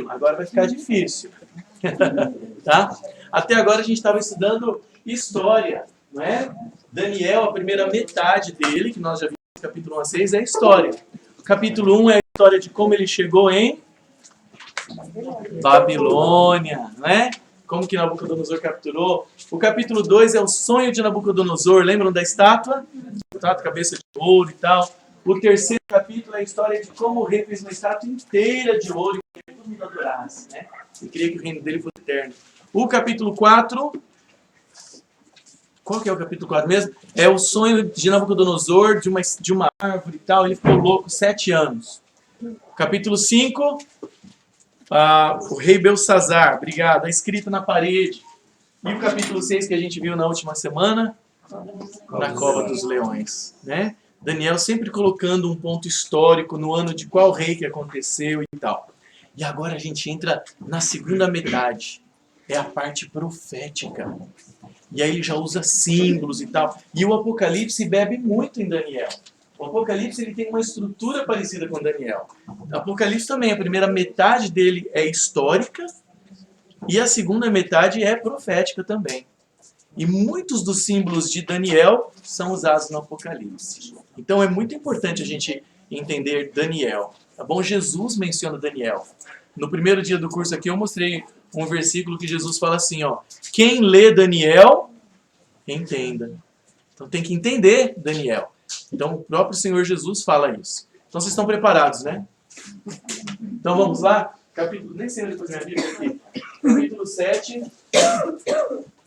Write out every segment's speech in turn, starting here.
Agora vai ficar difícil. Tá? Até agora a gente estava estudando história, não é? Daniel, a primeira metade dele, que nós já vimos no capítulo 1 a 6, é história. O capítulo 1 é a história de como ele chegou em Babilônia, não é? Como que Nabucodonosor capturou. O capítulo 2 é o sonho de Nabucodonosor. Lembram da estátua? Estátua, cabeça de ouro e tal. O terceiro capítulo é a história de como o rei fez uma estátua inteira de ouro e queria que todo mundo adorasse, né? E queria que o reino dele fosse eterno. O capítulo 4... Qual que é o capítulo 4 mesmo? É o sonho de Nabucodonosor de uma árvore e tal. Ele ficou louco 7 anos. Capítulo 5... o rei Belsazar, obrigado, a escrita na parede. E o capítulo 6 que a gente viu na última semana, na cova dos leões, né? Daniel sempre colocando um ponto histórico no ano de qual rei que aconteceu e tal. E agora a gente entra na segunda metade, é a parte profética. E aí ele já usa símbolos e tal. E o Apocalipse bebe muito em Daniel. O Apocalipse ele tem uma estrutura parecida com Daniel. O Apocalipse também, a primeira metade dele é histórica e a segunda metade é profética também. E muitos dos símbolos de Daniel são usados no Apocalipse. Então é muito importante a gente entender Daniel. Tá bom? Jesus menciona Daniel. No primeiro dia do curso aqui eu mostrei um versículo que Jesus fala assim, ó: quem lê Daniel, entenda. Então tem que entender Daniel. Então o próprio Senhor Jesus fala isso. Então vocês estão preparados, né? Então vamos lá? Capítulo, nem sei onde fazer minha Bíblia aqui. Capítulo 7,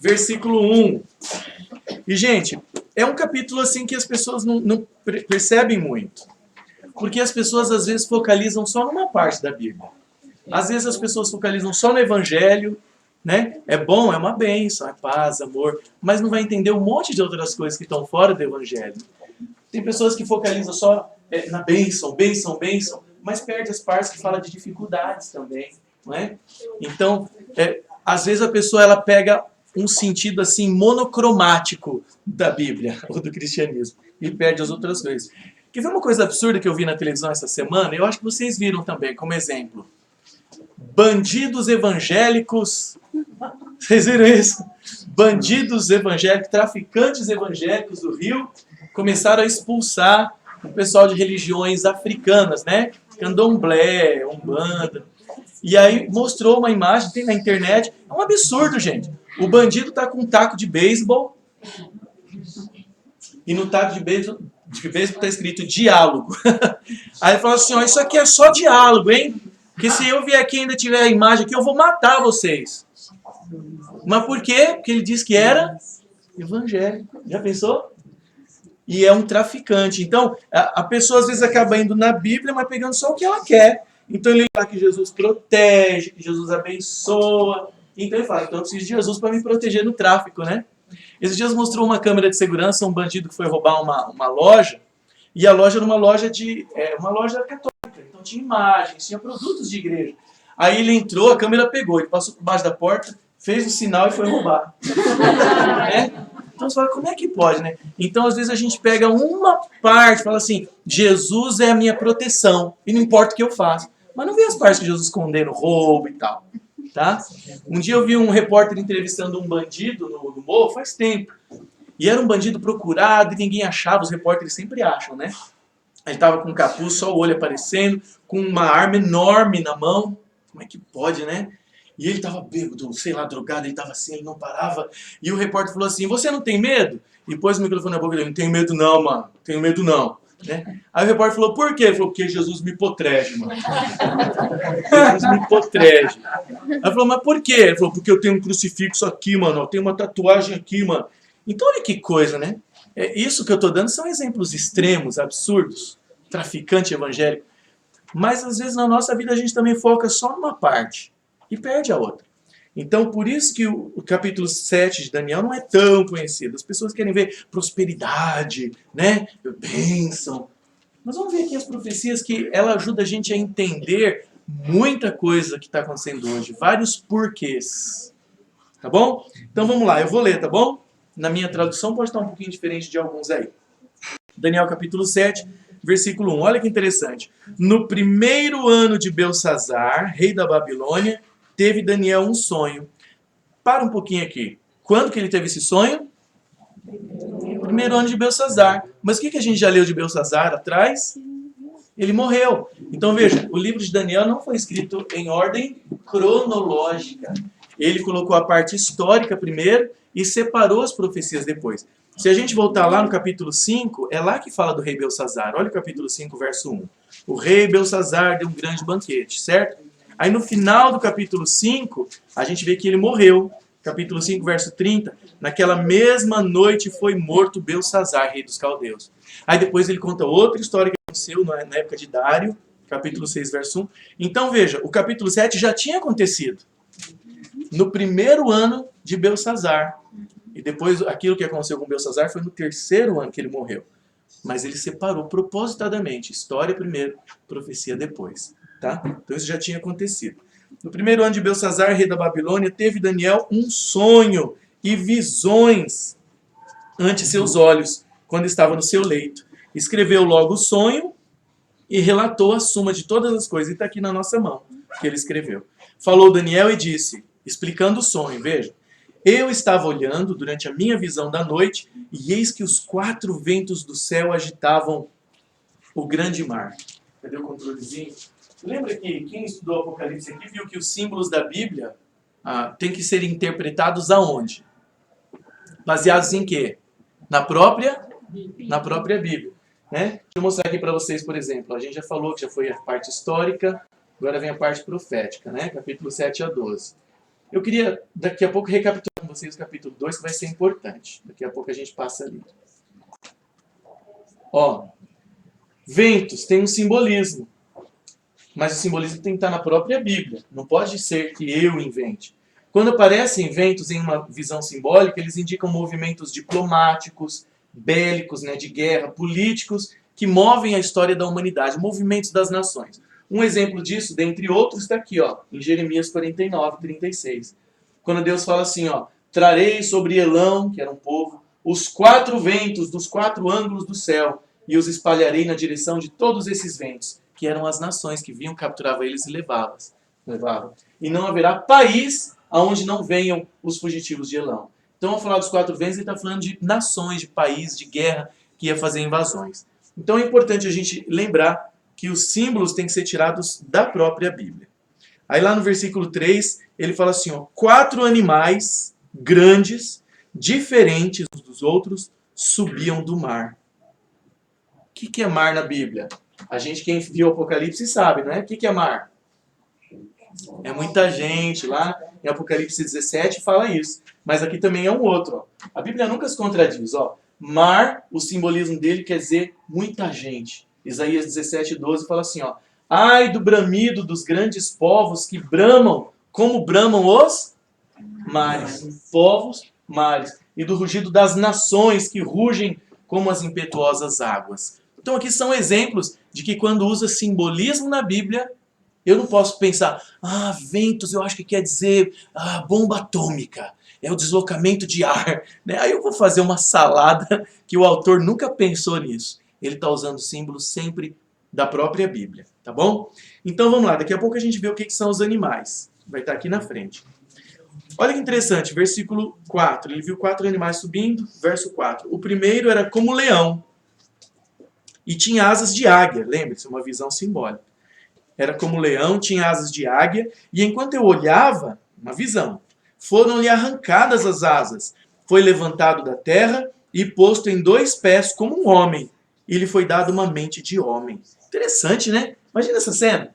versículo 1. E gente, é um capítulo assim que as pessoas não percebem muito. Porque as pessoas às vezes focalizam só numa parte da Bíblia. Às vezes as pessoas focalizam só no Evangelho, né? É bom, é uma bênção, é paz, amor, mas não vai entender um monte de outras coisas que estão fora do Evangelho. Tem pessoas que focalizam só na bênção, bênção, bênção, mas perde as partes que falam de dificuldades também, não é? Então, às vezes a pessoa ela pega um sentido assim monocromático da Bíblia ou do cristianismo e perde as outras coisas. Quer ver uma coisa absurda que eu vi na televisão essa semana? Eu acho que vocês viram também, como exemplo. Bandidos evangélicos. Vocês viram isso? Bandidos evangélicos, traficantes evangélicos do Rio começaram a expulsar o pessoal de religiões africanas, né? Candomblé, Umbanda. E aí mostrou uma imagem, tem na internet. É um absurdo, gente. O bandido tá com um taco de beisebol e no taco de beisebol está escrito diálogo. Aí ele falou assim, ó, isso aqui é só diálogo, hein? Porque se eu vier aqui e ainda tiver a imagem aqui, eu vou matar vocês. Mas por quê? Porque ele disse que era evangélico. Já pensou? E é um traficante. Então, a pessoa às vezes acaba indo na Bíblia, mas pegando só o que ela quer. Então ele fala que Jesus protege, que Jesus abençoa. Então ele fala, então eu preciso de Jesus para me proteger no tráfico, né? Esses dias mostrou uma câmera de segurança, um bandido que foi roubar uma loja, e a loja era uma loja católica. Então tinha imagens, tinha produtos de igreja. Aí ele entrou, a câmera pegou, ele passou por baixo da porta, fez o sinal e foi roubar. Então você fala, como é que pode, né? Então às vezes a gente pega uma parte, fala assim, Jesus é a minha proteção, e não importa o que eu faço. Mas não vê as partes que Jesus condena o roubo e tal. Tá? Um dia eu vi um repórter entrevistando um bandido no morro, faz tempo. E era um bandido procurado e ninguém achava, os repórteres sempre acham, né? Ele estava com um capuz, só o olho aparecendo, com uma arma enorme na mão. Como é que pode, né? E ele estava bêbado, sei lá, drogado, ele estava assim, ele não parava. E o repórter falou assim, você não tem medo? E pôs o microfone na boca dele, não tenho medo não, mano, não tenho medo não. Né? Aí o repórter falou, por quê? Ele falou, porque Jesus me protege, mano. Jesus me protege. Aí ele falou, mas por quê? Ele falou, porque eu tenho um crucifixo aqui, mano, eu tenho uma tatuagem aqui, mano. Então olha que coisa, né? Isso que eu estou dando são exemplos extremos, absurdos, traficante evangélico. Mas às vezes na nossa vida a gente também foca só numa parte e perde a outra. Então por isso que o capítulo 7 de Daniel não é tão conhecido. As pessoas querem ver prosperidade, né? Bênção. Mas vamos ver aqui as profecias que ela ajuda a gente a entender muita coisa que está acontecendo hoje. Vários porquês. Tá bom? Então vamos lá, eu vou ler, tá bom? Na minha tradução pode estar um pouquinho diferente de alguns aí. Daniel capítulo 7, versículo 1. Olha que interessante. No primeiro ano de Belsazar, rei da Babilônia, teve Daniel um sonho. Para um pouquinho aqui. Quando que ele teve esse sonho? Primeiro ano de Belsazar. Mas o que a gente já leu de Belsazar atrás? Ele morreu. Então veja, o livro de Daniel não foi escrito em ordem cronológica. Ele colocou a parte histórica primeiro e separou as profecias depois. Se a gente voltar lá no capítulo 5, é lá que fala do rei Belsazar. Olha o capítulo 5, verso 1. O rei Belsazar deu um grande banquete, certo? Aí no final do capítulo 5, a gente vê que ele morreu. Capítulo 5, verso 30. Naquela mesma noite foi morto Belsazar, rei dos caldeus. Aí depois ele conta outra história que aconteceu na época de Dário, capítulo 6, verso 1. Então veja, o capítulo 7 já tinha acontecido. No primeiro ano de Belsazar. E depois aquilo que aconteceu com Belsazar foi no terceiro ano que ele morreu. Mas ele separou propositadamente. História primeiro, profecia depois. Tá? Então isso já tinha acontecido. No primeiro ano de Belsazar, rei da Babilônia, teve Daniel um sonho e visões ante seus olhos, quando estava no seu leito. Escreveu logo o sonho e relatou a suma de todas as coisas. E está aqui na nossa mão, que ele escreveu. Falou Daniel e disse, explicando o sonho, veja. Eu estava olhando durante a minha visão da noite, e eis que os 4 ventos do céu agitavam o grande mar. Cadê o controlezinho? Lembra que quem estudou Apocalipse aqui viu que os símbolos da Bíblia têm que ser interpretados aonde? Baseados em quê? Na própria Bíblia. Né? Deixa eu mostrar aqui para vocês, por exemplo. A gente já falou que já foi a parte histórica, agora vem a parte profética, né? Capítulo 7 a 12. Eu queria, daqui a pouco, recapitular com vocês o capítulo 2, que vai ser importante. Daqui a pouco a gente passa ali. Ó, ventos tem um simbolismo. Mas o simbolismo tem que estar na própria Bíblia. Não pode ser que eu invente. Quando aparecem ventos em uma visão simbólica, eles indicam movimentos diplomáticos, bélicos, né, de guerra, políticos, que movem a história da humanidade, movimentos das nações. Um exemplo disso, dentre outros, está aqui, ó, em Jeremias 49, 36. Quando Deus fala assim, ó, trarei sobre Elão, que era um povo, os 4 ventos dos 4 ângulos do céu, e os espalharei na direção de todos esses ventos, que eram as nações que vinham, capturavam eles e levavam. E não haverá país aonde não venham os fugitivos de Elão. Então, ao falar dos 4 ventos, ele está falando de nações, de países, de guerra, que ia fazer invasões. Então, é importante a gente lembrar que os símbolos têm que ser tirados da própria Bíblia. Aí lá no versículo 3, ele fala assim, ó, 4 animais grandes, diferentes uns dos outros, subiam do mar. O que é mar na Bíblia? A gente, quem viu o Apocalipse, sabe, não é? O que é mar? É muita gente. Lá em Apocalipse 17 fala isso. Mas aqui também é um outro. Ó. A Bíblia nunca se contradiz. Ó. Mar, o simbolismo dele quer dizer muita gente. Isaías 17, 12 fala assim, ó, ai do bramido dos grandes povos que bramam, como bramam os mares. Povos, mares. E do rugido das nações que rugem como as impetuosas águas. Então aqui são exemplos de que quando usa simbolismo na Bíblia, eu não posso pensar, ventos eu acho que quer dizer bomba atômica, é o deslocamento de ar. Né? Aí eu vou fazer uma salada que o autor nunca pensou nisso. Ele está usando símbolos sempre da própria Bíblia, tá bom? Então vamos lá, daqui a pouco a gente vê o que são os animais. Vai estar aqui na frente. Olha que interessante, versículo 4. Ele viu 4 animais subindo, verso 4. O primeiro era como leão e tinha asas de águia. Lembre-se, uma visão simbólica. Era como leão, tinha asas de águia, e enquanto eu olhava, uma visão, foram-lhe arrancadas as asas. Foi levantado da terra e posto em 2 pés como um homem. E lhe foi dado uma mente de homem. Interessante, né? Imagina essa cena.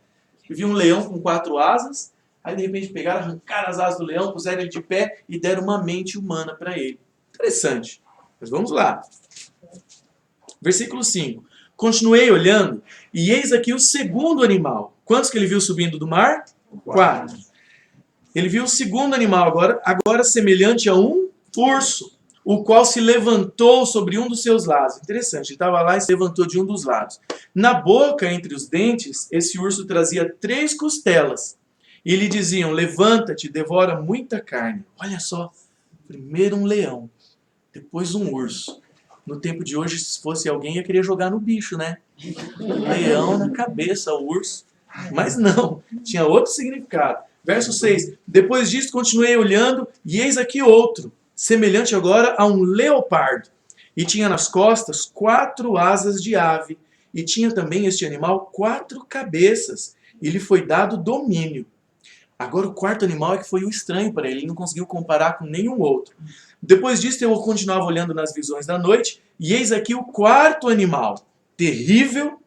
Eu vi um leão com 4 asas, aí de repente pegaram, arrancaram as asas do leão, puseram ele de pé e deram uma mente humana para ele. Interessante. Mas vamos lá. Versículo 5. Continuei olhando, e eis aqui o segundo animal. Quantos que ele viu subindo do mar? 4. Ele viu o segundo animal agora semelhante a um urso, o qual se levantou sobre um dos seus lados. Interessante, ele estava lá e se levantou de um dos lados. Na boca, entre os dentes, esse urso trazia 3 costelas. E lhe diziam, levanta-te, devora muita carne. Olha só, primeiro um leão, depois um urso. No tempo de hoje, se fosse alguém, ia querer jogar no bicho, né? Leão na cabeça, urso. Mas não, tinha outro significado. Verso 6. Depois disso, continuei olhando, e eis aqui outro, semelhante agora a um leopardo. E tinha nas costas 4 asas de ave. E tinha também este animal 4 cabeças. E lhe foi dado domínio. Agora o quarto animal é que foi o estranho para ele não conseguiu comparar com nenhum outro. Depois disso eu continuava olhando nas visões da noite, e eis aqui o quarto animal, terrível.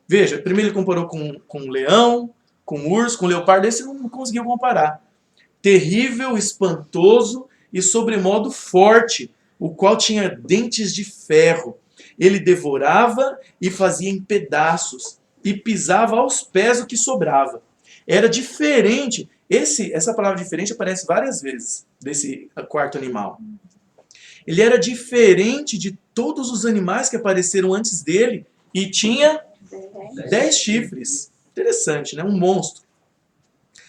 Veja, primeiro ele comparou com um leão, com um urso, com um leopardo, esse não conseguiu comparar. Terrível, espantoso e sobremodo forte, o qual tinha dentes de ferro. Ele devorava e fazia em pedaços, e pisava aos pés o que sobrava. Era diferente. Essa palavra diferente aparece várias vezes, desse quarto animal. Ele era diferente de todos os animais que apareceram antes dele e tinha 10 chifres. Interessante, né? Um monstro.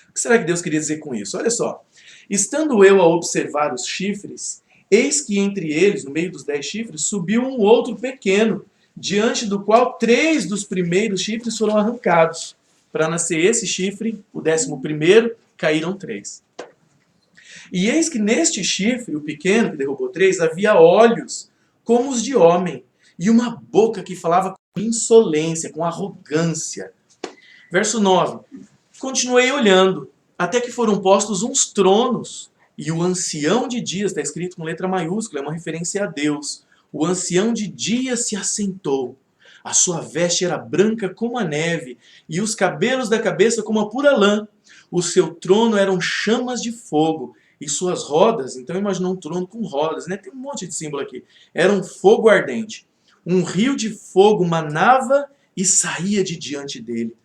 O que será que Deus queria dizer com isso? Olha só. Estando eu a observar os chifres, eis que entre eles, no meio dos 10 chifres, subiu um outro pequeno, diante do qual 3 dos primeiros chifres foram arrancados. Para nascer esse chifre, o 11º, caíram 3. E eis que neste chifre, o pequeno, que derrubou 3, havia olhos como os de homem, e uma boca que falava com insolência, com arrogância. Verso 9. Continuei olhando, até que foram postos uns tronos, e o ancião de dias, está escrito com letra maiúscula, é uma referência a Deus. O ancião de dias se assentou. A sua veste era branca como a neve, e os cabelos da cabeça como a pura lã. O seu trono eram chamas de fogo, e suas rodas, então imagina um trono com rodas, né? Tem um monte de símbolo aqui. Era um fogo ardente. Um rio de fogo manava e saía de diante dele.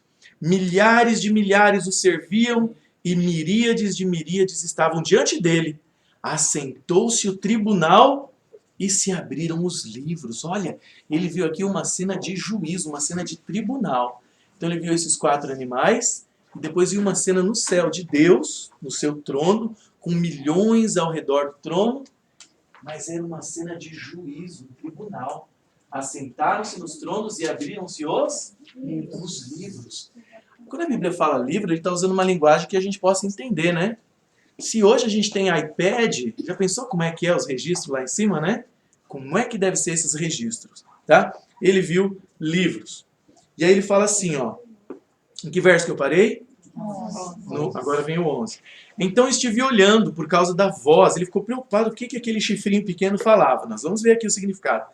Milhares de milhares o serviam, e miríades de miríades estavam diante dele. Assentou-se o tribunal e se abriram os livros. Olha, ele viu aqui uma cena de juízo, uma cena de tribunal. Então ele viu esses 4 animais, e depois viu uma cena no céu de Deus, no seu trono, com milhões ao redor do trono, mas era uma cena de juízo, um tribunal. Assentaram-se nos tronos e abriram-se os livros. Quando a Bíblia fala livro, ele está usando uma linguagem que a gente possa entender, né? Se hoje a gente tem iPad, já pensou como é que é os registros lá em cima, né? Como é que deve ser esses registros, tá? Ele viu livros. E aí ele fala assim, ó. Em que verso que eu parei? Agora vem o 11. Então estive olhando por causa da voz. Ele ficou preocupado com o que aquele chifrinho pequeno falava. Nós vamos ver aqui o significado.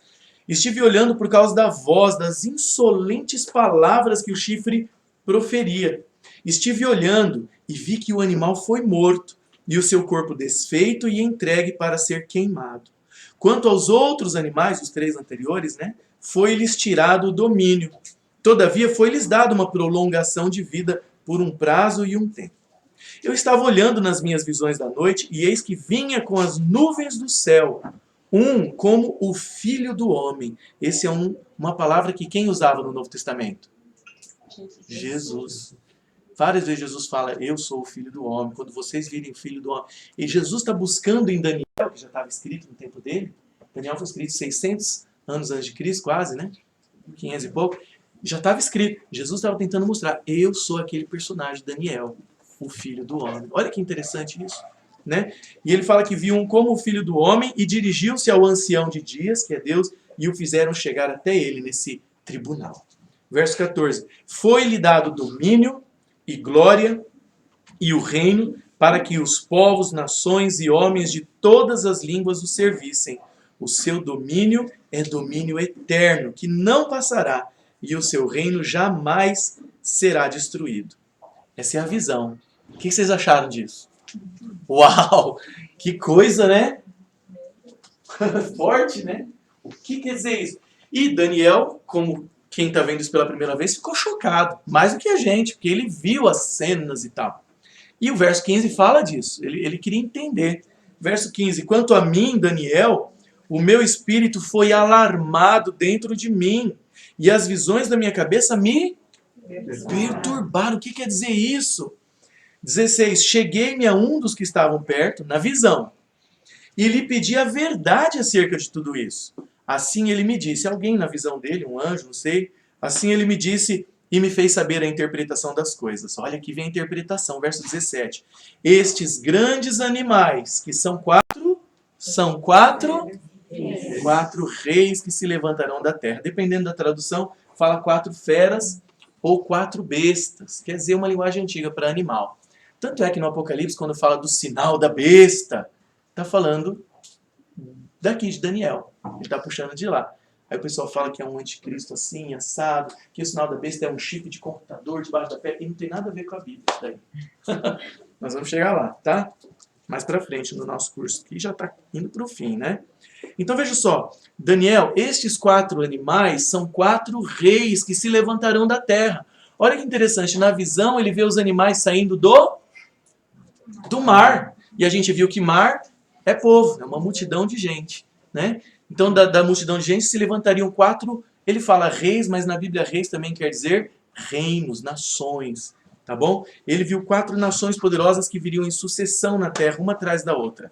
Estive olhando por causa da voz, das insolentes palavras que o chifre proferia. Estive olhando e vi que o animal foi morto, e o seu corpo desfeito e entregue para ser queimado. Quanto aos outros animais, os 3 anteriores, né, foi-lhes tirado o domínio. Todavia foi-lhes dado uma prolongação de vida por um prazo e um tempo. Eu estava olhando nas minhas visões da noite, e eis que vinha com as nuvens do céu, um como o Filho do Homem. Esse é uma palavra que quem usava no Novo Testamento? Jesus. Várias vezes Jesus fala, eu sou o Filho do Homem, quando vocês virem o Filho do Homem. E Jesus está buscando em Daniel, que já estava escrito no tempo dele. Daniel foi escrito 600 anos antes de Cristo, quase, né? 500 e pouco. Já estava escrito. Jesus estava tentando mostrar, eu sou aquele personagem, Daniel, o Filho do Homem. Olha que interessante isso, né? E ele fala que viu um como o Filho do Homem e dirigiu-se ao ancião de dias, que é Deus, e o fizeram chegar até ele nesse tribunal. Verso 14. Foi-lhe dado domínio e glória e o reino para que os povos, nações e homens de todas as línguas o servissem. O seu domínio é domínio eterno, que não passará, e o seu reino jamais será destruído. Essa é a visão. O que vocês acharam disso? Uau! Que coisa, né? Forte, né? O que quer dizer isso? E Daniel, como quem está vendo isso pela primeira vez, ficou chocado. Mais do que a gente, porque ele viu as cenas e tal. E o verso 15 fala disso. Ele queria entender. Verso 15. Quanto a mim, Daniel, o meu espírito foi alarmado dentro de mim. E as visões da minha cabeça me perturbaram. O que quer dizer isso? 16. Cheguei-me a um dos que estavam perto, na visão, e lhe pedi a verdade acerca de tudo isso. Assim ele me disse, alguém na visão dele, um anjo, não sei, assim ele me disse e me fez saber a interpretação das coisas. Olha, aqui vem a interpretação, verso 17. Estes grandes animais, que são quatro reis que se levantarão da terra. Dependendo da tradução, fala 4 feras ou 4 bestas. Quer dizer, uma linguagem antiga para animal. Tanto é que no Apocalipse, quando fala do sinal da besta, está falando daqui de Daniel. Ele está puxando de lá. Aí o pessoal fala que é um anticristo assim, assado, que o sinal da besta é um chip de computador debaixo da pele. E não tem nada a ver com a Bíblia isso daí. Nós vamos chegar lá, tá? Mais pra frente no nosso curso, que já está indo para o fim, né? Então veja só, Daniel, estes 4 animais são 4 reis que se levantarão da terra. Olha que interessante, na visão ele vê os animais saindo do mar. E a gente viu que mar é povo, é uma multidão de gente, né? Então da multidão de gente se levantariam 4, ele fala reis, mas na Bíblia reis também quer dizer reinos, nações, tá bom? Ele viu 4 nações poderosas que viriam em sucessão na terra, uma atrás da outra.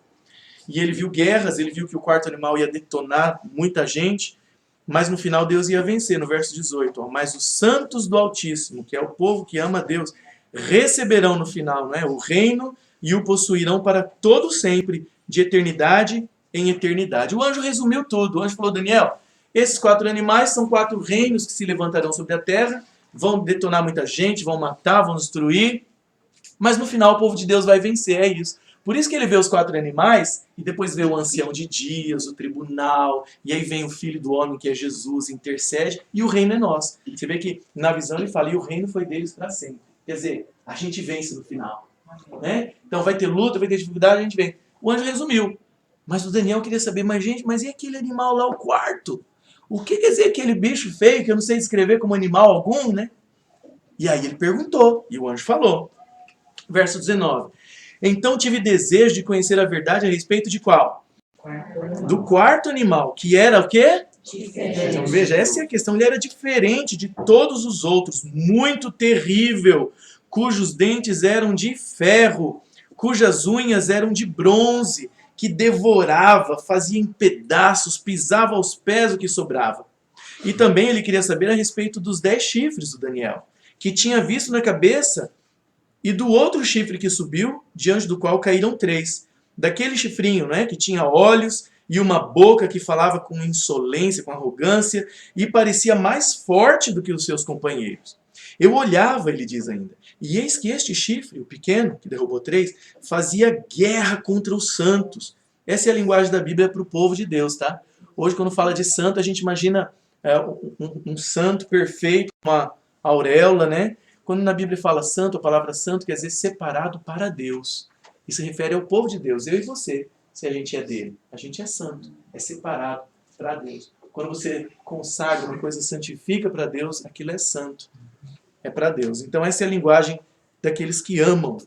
E ele viu guerras, ele viu que o 4º animal ia detonar muita gente, mas no final Deus ia vencer, no verso 18. Ó, mas os santos do Altíssimo, que é o povo que ama a Deus, receberão no final, né, o reino e o possuirão para todo sempre, de eternidade em eternidade. O anjo resumiu tudo. O anjo falou, Daniel, esses 4 animais são 4 reinos que se levantarão sobre a terra, vão detonar muita gente, vão matar, vão destruir, mas no final o povo de Deus vai vencer, é isso. Por isso que ele vê os 4 animais e depois vê o ancião de dias, o tribunal, e aí vem o filho do homem que é Jesus, intercede, e o reino é nosso. Você vê que na visão ele fala, e o reino foi deles para sempre. Quer dizer, a gente vence no final. Né? Então vai ter luta, vai ter dificuldade, a gente vence. O anjo resumiu. Mas o Daniel queria saber, mas e aquele animal lá, o 4º? O que quer dizer aquele bicho feio que eu não sei descrever como animal algum, né? E aí ele perguntou, e o anjo falou. Verso 19. Então tive desejo de conhecer a verdade a respeito de qual? Do 4º animal, que era o quê? Diferente. Então veja, essa é a questão. Ele era diferente de todos os outros, muito terrível, cujos dentes eram de ferro, cujas unhas eram de bronze, que devorava, fazia em pedaços, pisava aos pés o que sobrava. E também ele queria saber a respeito dos 10 chifres do Daniel, que tinha visto na cabeça, e do outro chifre que subiu, diante do qual caíram 3. Daquele chifrinho, né, que tinha olhos e uma boca que falava com insolência, com arrogância, e parecia mais forte do que os seus companheiros. Eu olhava, ele diz ainda, e eis que este chifre, o pequeno, que derrubou 3, fazia guerra contra os santos. Essa é a linguagem da Bíblia para o povo de Deus, tá? Hoje, quando fala de santo, a gente imagina um santo perfeito, uma auréola, né? Quando na Bíblia fala santo, a palavra santo quer dizer separado para Deus. Isso se refere ao povo de Deus, eu e você, se a gente é dele. A gente é santo, é separado para Deus. Quando você consagra uma coisa, santifica para Deus, aquilo é santo. É para Deus. Então essa é a linguagem daqueles que amam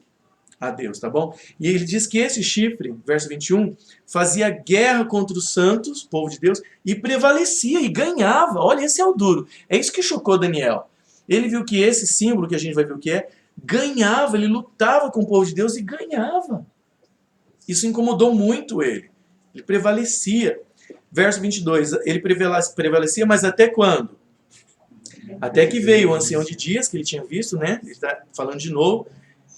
a Deus, tá bom? E ele diz que esse chifre, verso 21, fazia guerra contra os santos, povo de Deus, e prevalecia e ganhava. Olha, esse é o duro. É isso que chocou Daniel. Ele viu que esse símbolo, que a gente vai ver o que é, ganhava, ele lutava com o povo de Deus e ganhava. Isso incomodou muito ele. Ele prevalecia. Verso 22, ele prevalecia, mas até quando? Até que veio o ancião de dias, que ele tinha visto, né? Ele está falando de novo,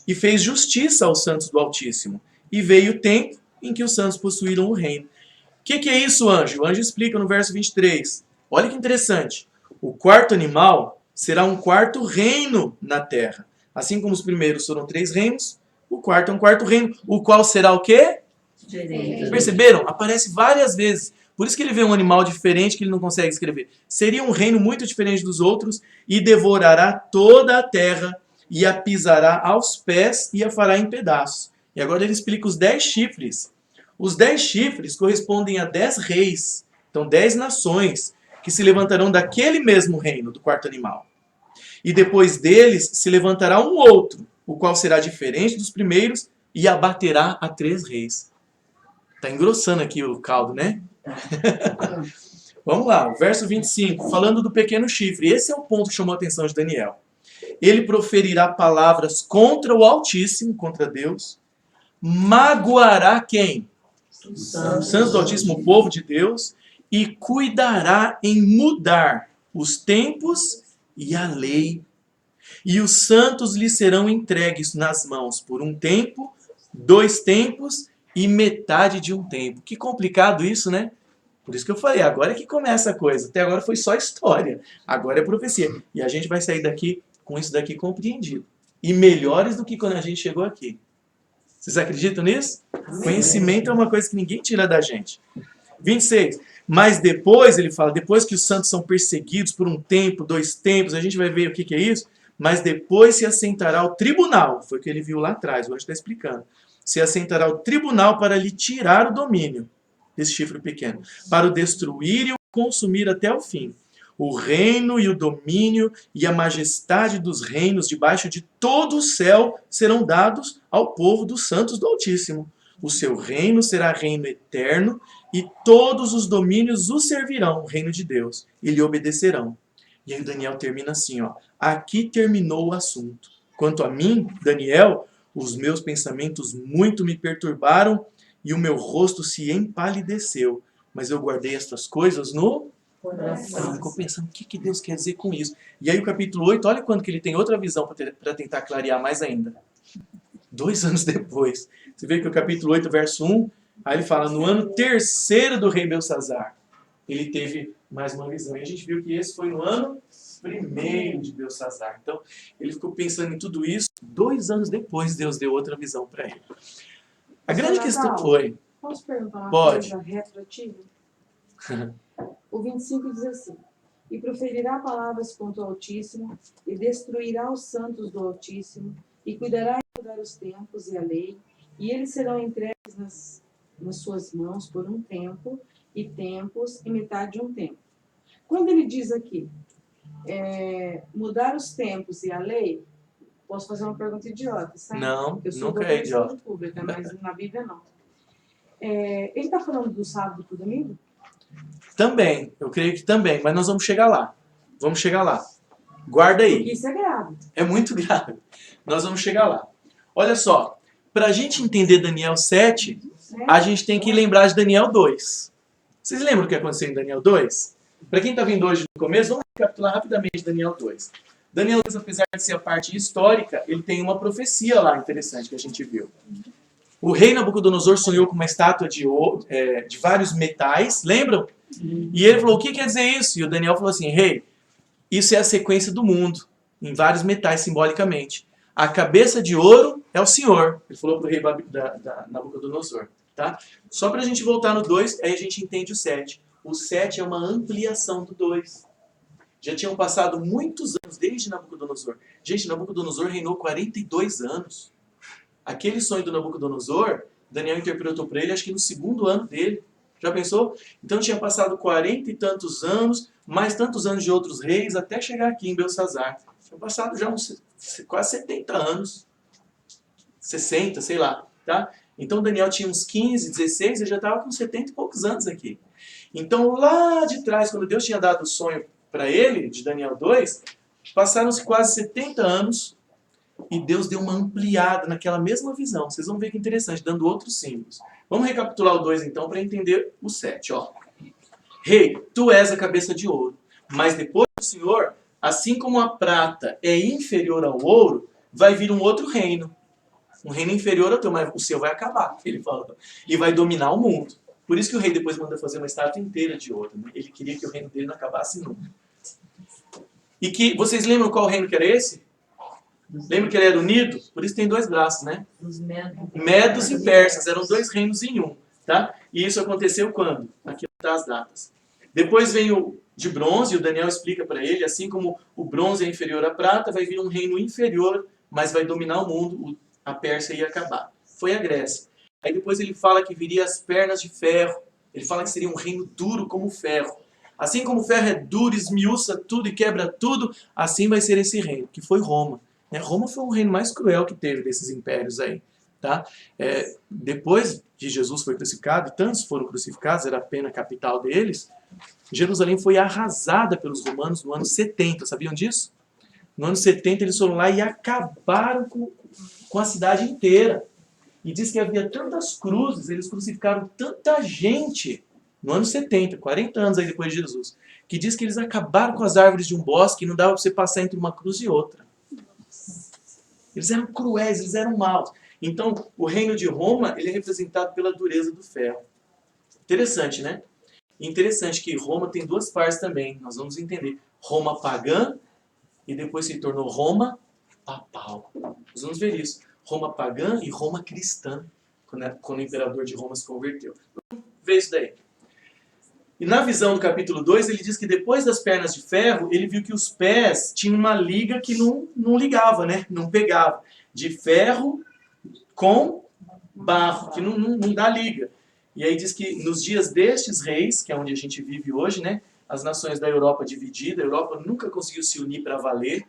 e fez justiça aos santos do Altíssimo. E veio o tempo em que os santos possuíram o reino. O que é isso, anjo? O anjo explica no verso 23. Olha que interessante. O 4º animal será um 4º reino na terra. Assim como os primeiros foram 3 reinos, o 4º é um 4º reino. O qual será o quê? Diferente. Perceberam? Aparece várias vezes. Por isso que ele vê um animal diferente que ele não consegue escrever. Seria um reino muito diferente dos outros e devorará toda a terra e a pisará aos pés e a fará em pedaços. E agora ele explica os 10 chifres. Os 10 chifres correspondem a 10 reis. Então 10 nações que se levantarão daquele mesmo reino do 4º animal. E depois deles se levantará um outro, o qual será diferente dos primeiros e abaterá a 3 reis. Está engrossando aqui o caldo, né? Vamos lá, o verso 25, falando do pequeno chifre. Esse é o ponto que chamou a atenção de Daniel. Ele proferirá palavras contra o Altíssimo, contra Deus. Magoará quem? Os santos do Altíssimo, o povo de Deus. e cuidará em mudar os tempos e a lei. E os santos lhe serão entregues nas mãos por um tempo, 2 tempos e metade de um tempo. Que complicado isso, né? Por isso que eu falei, agora é que começa a coisa. Até agora foi só história. Agora é profecia. E a gente vai sair daqui com isso daqui compreendido. E melhores do que quando a gente chegou aqui. Vocês acreditam nisso? Conhecimento é uma coisa que ninguém tira da gente. 26. Mas depois, ele fala, depois que os santos são perseguidos por um tempo, 2 tempos, a gente vai ver o que é isso. Mas depois se assentará o tribunal. Foi o que ele viu lá atrás, o anjo está explicando. Se assentará o tribunal para lhe tirar o domínio desse chifre pequeno, para o destruir e o consumir até o fim. O reino e o domínio e a majestade dos reinos debaixo de todo o céu serão dados ao povo dos santos do Altíssimo. O seu reino será reino eterno e todos os domínios o servirão, o reino de Deus, e lhe obedecerão. E aí Daniel termina assim, ó. Aqui terminou o assunto. Quanto a mim, Daniel, os meus pensamentos muito me perturbaram e o meu rosto se empalideceu. Mas eu guardei estas coisas no coração. Ficou pensando, o que Deus quer dizer com isso? E aí o capítulo 8, olha quando que ele tem outra visão para tentar clarear mais ainda. 2 anos depois. Você vê que o capítulo 8, verso 1, aí ele fala, no ano 3º do rei Belsazar, ele teve mais uma visão. E a gente viu que esse foi no ano 1º de Belsazar. Então, ele ficou pensando em tudo isso. 2 anos depois, Deus deu outra visão para ele. A grande questão foi... Posso perguntar uma Pode. coisa retroativa? O 25 diz assim, e proferirá palavras contra o Altíssimo, e destruirá os santos do Altíssimo, e cuidará de mudar os tempos e a lei, e eles serão entregues nas suas mãos por um tempo, e tempos, e metade de um tempo. Quando ele diz aqui, mudar os tempos e a lei, posso fazer uma pergunta idiota, sabe? Não, Eu sou nunca é doutora em idiota. saúde pública, mas na Bíblia não. Ele está falando do sábado para o domingo? Também, eu creio que também, mas nós vamos chegar lá. Vamos chegar lá. Guarda aí. Porque isso é grave. É muito grave. Nós vamos chegar lá. Olha só, para a gente entender Daniel 7, a gente tem que lembrar de Daniel 2. Vocês lembram o que aconteceu em Daniel 2? Para quem está vindo hoje no começo, vamos recapitular rapidamente Daniel 2. Daniel 2, apesar de ser a parte histórica, ele tem uma profecia lá interessante que a gente viu. O rei Nabucodonosor sonhou com uma estátua de vários metais, lembram? E ele falou, o que quer dizer isso? E o Daniel falou assim, rei, isso é a sequência do mundo, em vários metais, simbolicamente. A cabeça de ouro é o Senhor. Ele falou para o rei Nabucodonosor. Tá? Só para a gente voltar no 2, aí a gente entende o 7. O 7 é uma ampliação do 2. Já tinham passado muitos anos desde Nabucodonosor. Gente, Nabucodonosor reinou 42 anos. Aquele sonho do Nabucodonosor, Daniel interpretou para ele, acho que no 2º ano dele. Já pensou? Então tinha passado 40 e tantos anos, mais tantos anos de outros reis, até chegar aqui em Belsazar. Tinha passado já quase 70 anos. 60, sei lá. Tá? Então Daniel tinha uns 15, 16, ele já estava com 70 e poucos anos aqui. Então lá de trás, quando Deus tinha dado o sonho para ele, de Daniel 2, passaram-se quase 70 anos e Deus deu uma ampliada naquela mesma visão. Vocês vão ver que interessante, dando outros símbolos. Vamos recapitular o 2 então para entender o 7. Ó. Rei, tu és a cabeça de ouro, mas depois do Senhor, assim como a prata é inferior ao ouro, vai vir um outro reino. Um reino inferior ao teu, mas o seu vai acabar, ele falou, e vai dominar o mundo. Por isso que o rei depois manda fazer uma estátua inteira de ouro. Né? Ele queria que o reino dele não acabasse nunca. E que, vocês lembram qual reino que era esse? Lembra que ele era unido? Por isso tem 2 braços, né? Medos e persas, eram 2 reinos em um. Tá? E isso aconteceu quando? Aqui estão as datas. Depois vem o de bronze, e o Daniel explica para ele, assim como o bronze é inferior à prata, vai vir um reino inferior, mas vai dominar o mundo, a Pérsia ia acabar. Foi a Grécia. Aí depois ele fala que viria as pernas de ferro. Ele fala que seria um reino duro como ferro. Assim como o ferro é duro, esmiuça tudo e quebra tudo, assim vai ser esse reino, que foi Roma. Roma foi o reino mais cruel que teve desses impérios aí. Tá? Depois que Jesus foi crucificado, e tantos foram crucificados, era a pena capital deles, Jerusalém foi arrasada pelos romanos no ano 70. Sabiam disso? No ano 70 eles foram lá e acabaram com a cidade inteira. E diz que havia tantas cruzes, eles crucificaram tanta gente no ano 70, 40 anos aí depois de Jesus, que diz que eles acabaram com as árvores de um bosque e não dava para você passar entre uma cruz e outra. Eles eram cruéis, eles eram maus. Então, o reino de Roma, ele é representado pela dureza do ferro. Interessante, né? Interessante que Roma tem duas partes também, nós vamos entender. Roma pagã e depois se tornou Roma papal. Nós vamos ver isso. Roma pagã e Roma cristã, quando o imperador de Roma se converteu. Vamos ver isso daí. E na visão do capítulo 2, ele diz que depois das pernas de ferro, ele viu que os pés tinham uma liga que não ligava, né? Não pegava. De ferro com barro, que não dá liga. E aí diz que nos dias destes reis, que é onde a gente vive hoje, né? As nações da Europa dividida, a Europa nunca conseguiu se unir para valer.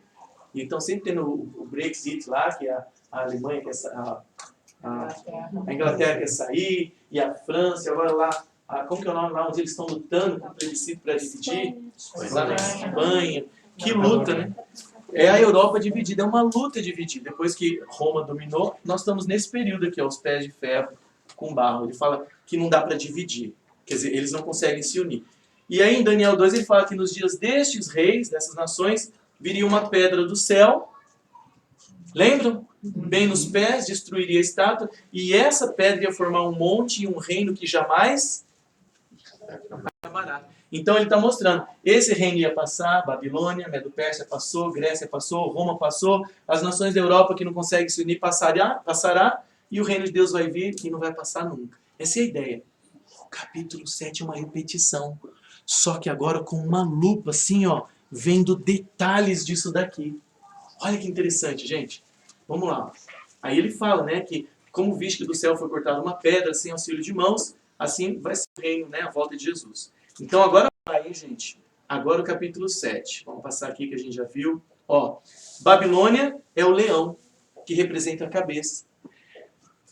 E então sempre tendo o Brexit lá, que a Alemanha quer a Inglaterra quer sair, e a França, agora lá, como que é o nome lá onde eles estão lutando com o plebiscito para dividir? Lá na Espanha. Que luta, né? É a Europa dividida, é uma luta dividida. Depois que Roma dominou, nós estamos nesse período aqui, aos pés de ferro com barro. Ele fala que não dá para dividir. Quer dizer, eles não conseguem se unir. E aí em Daniel 2 ele fala que nos dias destes reis, dessas nações, viria uma pedra do céu. Lembram? Bem nos pés, destruiria a estátua. E essa pedra ia formar um monte e um reino que jamais acabará. Então ele está mostrando, esse reino ia passar, Babilônia, Medo-Pérsia passou, Grécia passou, Roma passou, as nações da Europa que não conseguem se unir passará, e o reino de Deus vai vir e não vai passar nunca. Essa é a ideia. O capítulo 7 é uma repetição, só que agora com uma lupa assim, ó, vendo detalhes disso daqui. Olha que interessante, gente. Vamos lá. Aí ele fala, né, que como viste que do céu foi cortada uma pedra sem auxílio de mãos, assim vai ser o reino, né, a volta de Jesus. Então agora vai, hein, gente. Agora o capítulo 7. Vamos passar aqui que a gente já viu. Ó, Babilônia é o leão, que representa a cabeça.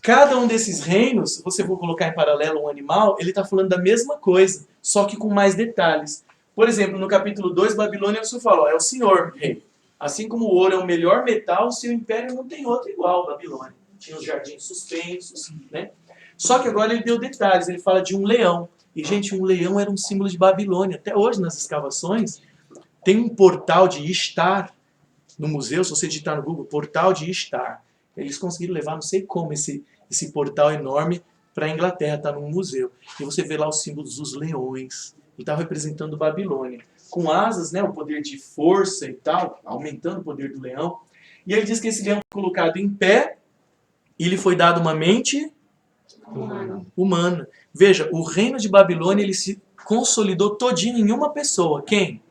Cada um desses reinos, se você for colocar em paralelo um animal, ele está falando da mesma coisa, só que com mais detalhes. Por exemplo, no capítulo 2, Babilônia, você fala, ó, é o senhor rei. Assim como o ouro é o melhor metal, o seu império não tem outro igual, Babilônia. Tinha os jardins suspensos, né? Só que agora ele deu detalhes, ele fala de um leão. E, gente, um leão era um símbolo de Babilônia. Até hoje, nas escavações, tem um portal de Ishtar no museu, se você digitar no Google, portal de Ishtar. Eles conseguiram levar, não sei como, esse portal enorme para a Inglaterra, está num museu. E você vê lá os símbolos dos leões. Ele estava representando Babilônia. Com asas, né, o poder de força e tal, aumentando o poder do leão. E ele diz que esse leão foi colocado em pé e lhe foi dado uma mente humana. Veja, o reino de Babilônia ele se consolidou todinho em uma pessoa. Quem?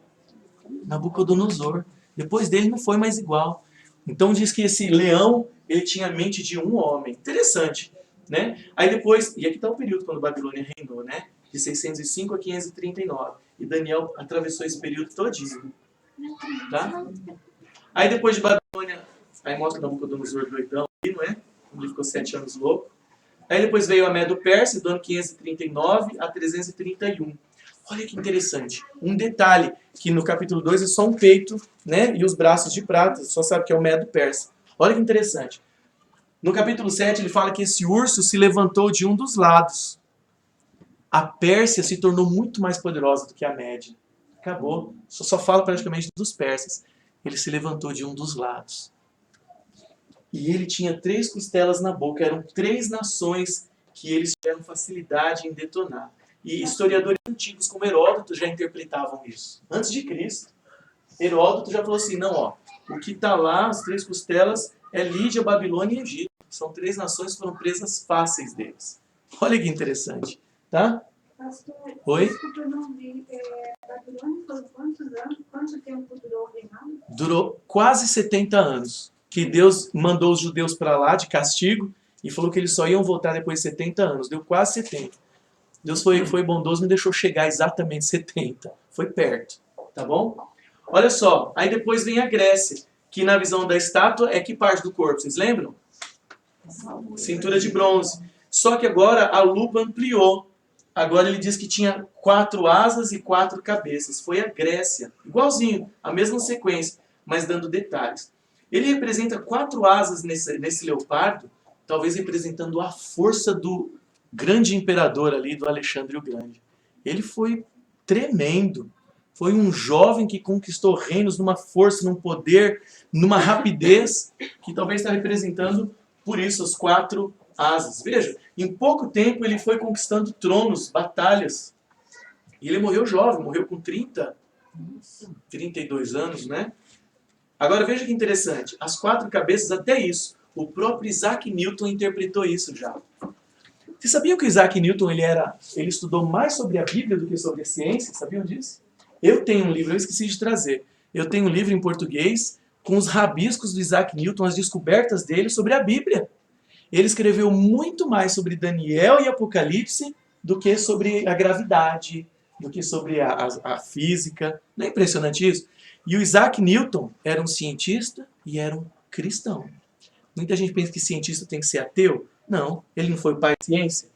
Nabucodonosor. Depois dele não foi mais igual. Então diz que esse leão ele tinha a mente de um homem. Interessante, né? Aí depois, e aqui está o período quando Babilônia reinou, né? De 605 a 539. E Daniel atravessou esse período todinho. Tá? Aí depois de Babilônia, aí mostra o Nabucodonosor doidão aí, não é? Ele ficou 7 anos louco. Aí depois veio a Medo-Pérsia, do ano 539 a 331. Olha que interessante. Um detalhe, que no capítulo 2 é só um peito, né, e os braços de prata. Só sabe que é o Medo-Persa. Olha que interessante. No capítulo 7 ele fala que esse urso se levantou de um dos lados. A Pérsia se tornou muito mais poderosa do que a Média. Acabou. Só fala praticamente dos persas. Ele se levantou de um dos lados. E ele tinha 3 costelas na boca. Eram 3 nações que eles tiveram facilidade em detonar. E historiadores antigos como Heródoto já interpretavam isso. Antes de Cristo, Heródoto já falou assim, não, ó, o que está lá, as 3 costelas, é Lídia, Babilônia e Egito. São 3 nações que foram presas fáceis deles. Olha que interessante, tá? Pastor, Oi? desculpa, eu não vi. Babilônia por quantos anos? Quanto tempo durou o reinado? Durou quase 70 anos. Que Deus mandou os judeus para lá de castigo e falou que eles só iam voltar depois de 70 anos. Deu quase 70. Deus foi bondoso, não deixou chegar exatamente 70. Foi perto, tá bom? Olha só, aí depois vem a Grécia, que na visão da estátua é que parte do corpo, vocês lembram? Cintura de bronze. Só que agora a lupa ampliou. Agora ele diz que tinha 4 asas e 4 cabeças. Foi a Grécia. Igualzinho, a mesma sequência, mas dando detalhes. Ele representa 4 asas nesse leopardo, talvez representando a força do grande imperador ali, do Alexandre o Grande. ele foi tremendo. Foi um jovem que conquistou reinos numa força, num poder, numa rapidez, que talvez está representando, por isso, as 4 asas. Veja, em pouco tempo ele foi conquistando tronos, batalhas. E ele morreu jovem, morreu com 32 anos, né? Agora veja que interessante, as 4 cabeças, até isso, o próprio Isaac Newton interpretou isso já. Você sabia que o Isaac Newton ele estudou mais sobre a Bíblia do que sobre a ciência? Sabiam disso? Eu tenho um livro, eu esqueci de trazer. Eu tenho um livro em português com os rabiscos do Isaac Newton, as descobertas dele sobre a Bíblia. Ele escreveu muito mais sobre Daniel e Apocalipse do que sobre a gravidade, do que sobre a física. Não é impressionante isso? E o Isaac Newton era um cientista e era um cristão. Muita gente pensa que cientista tem que ser ateu. Não, ele não foi o pai da ciência.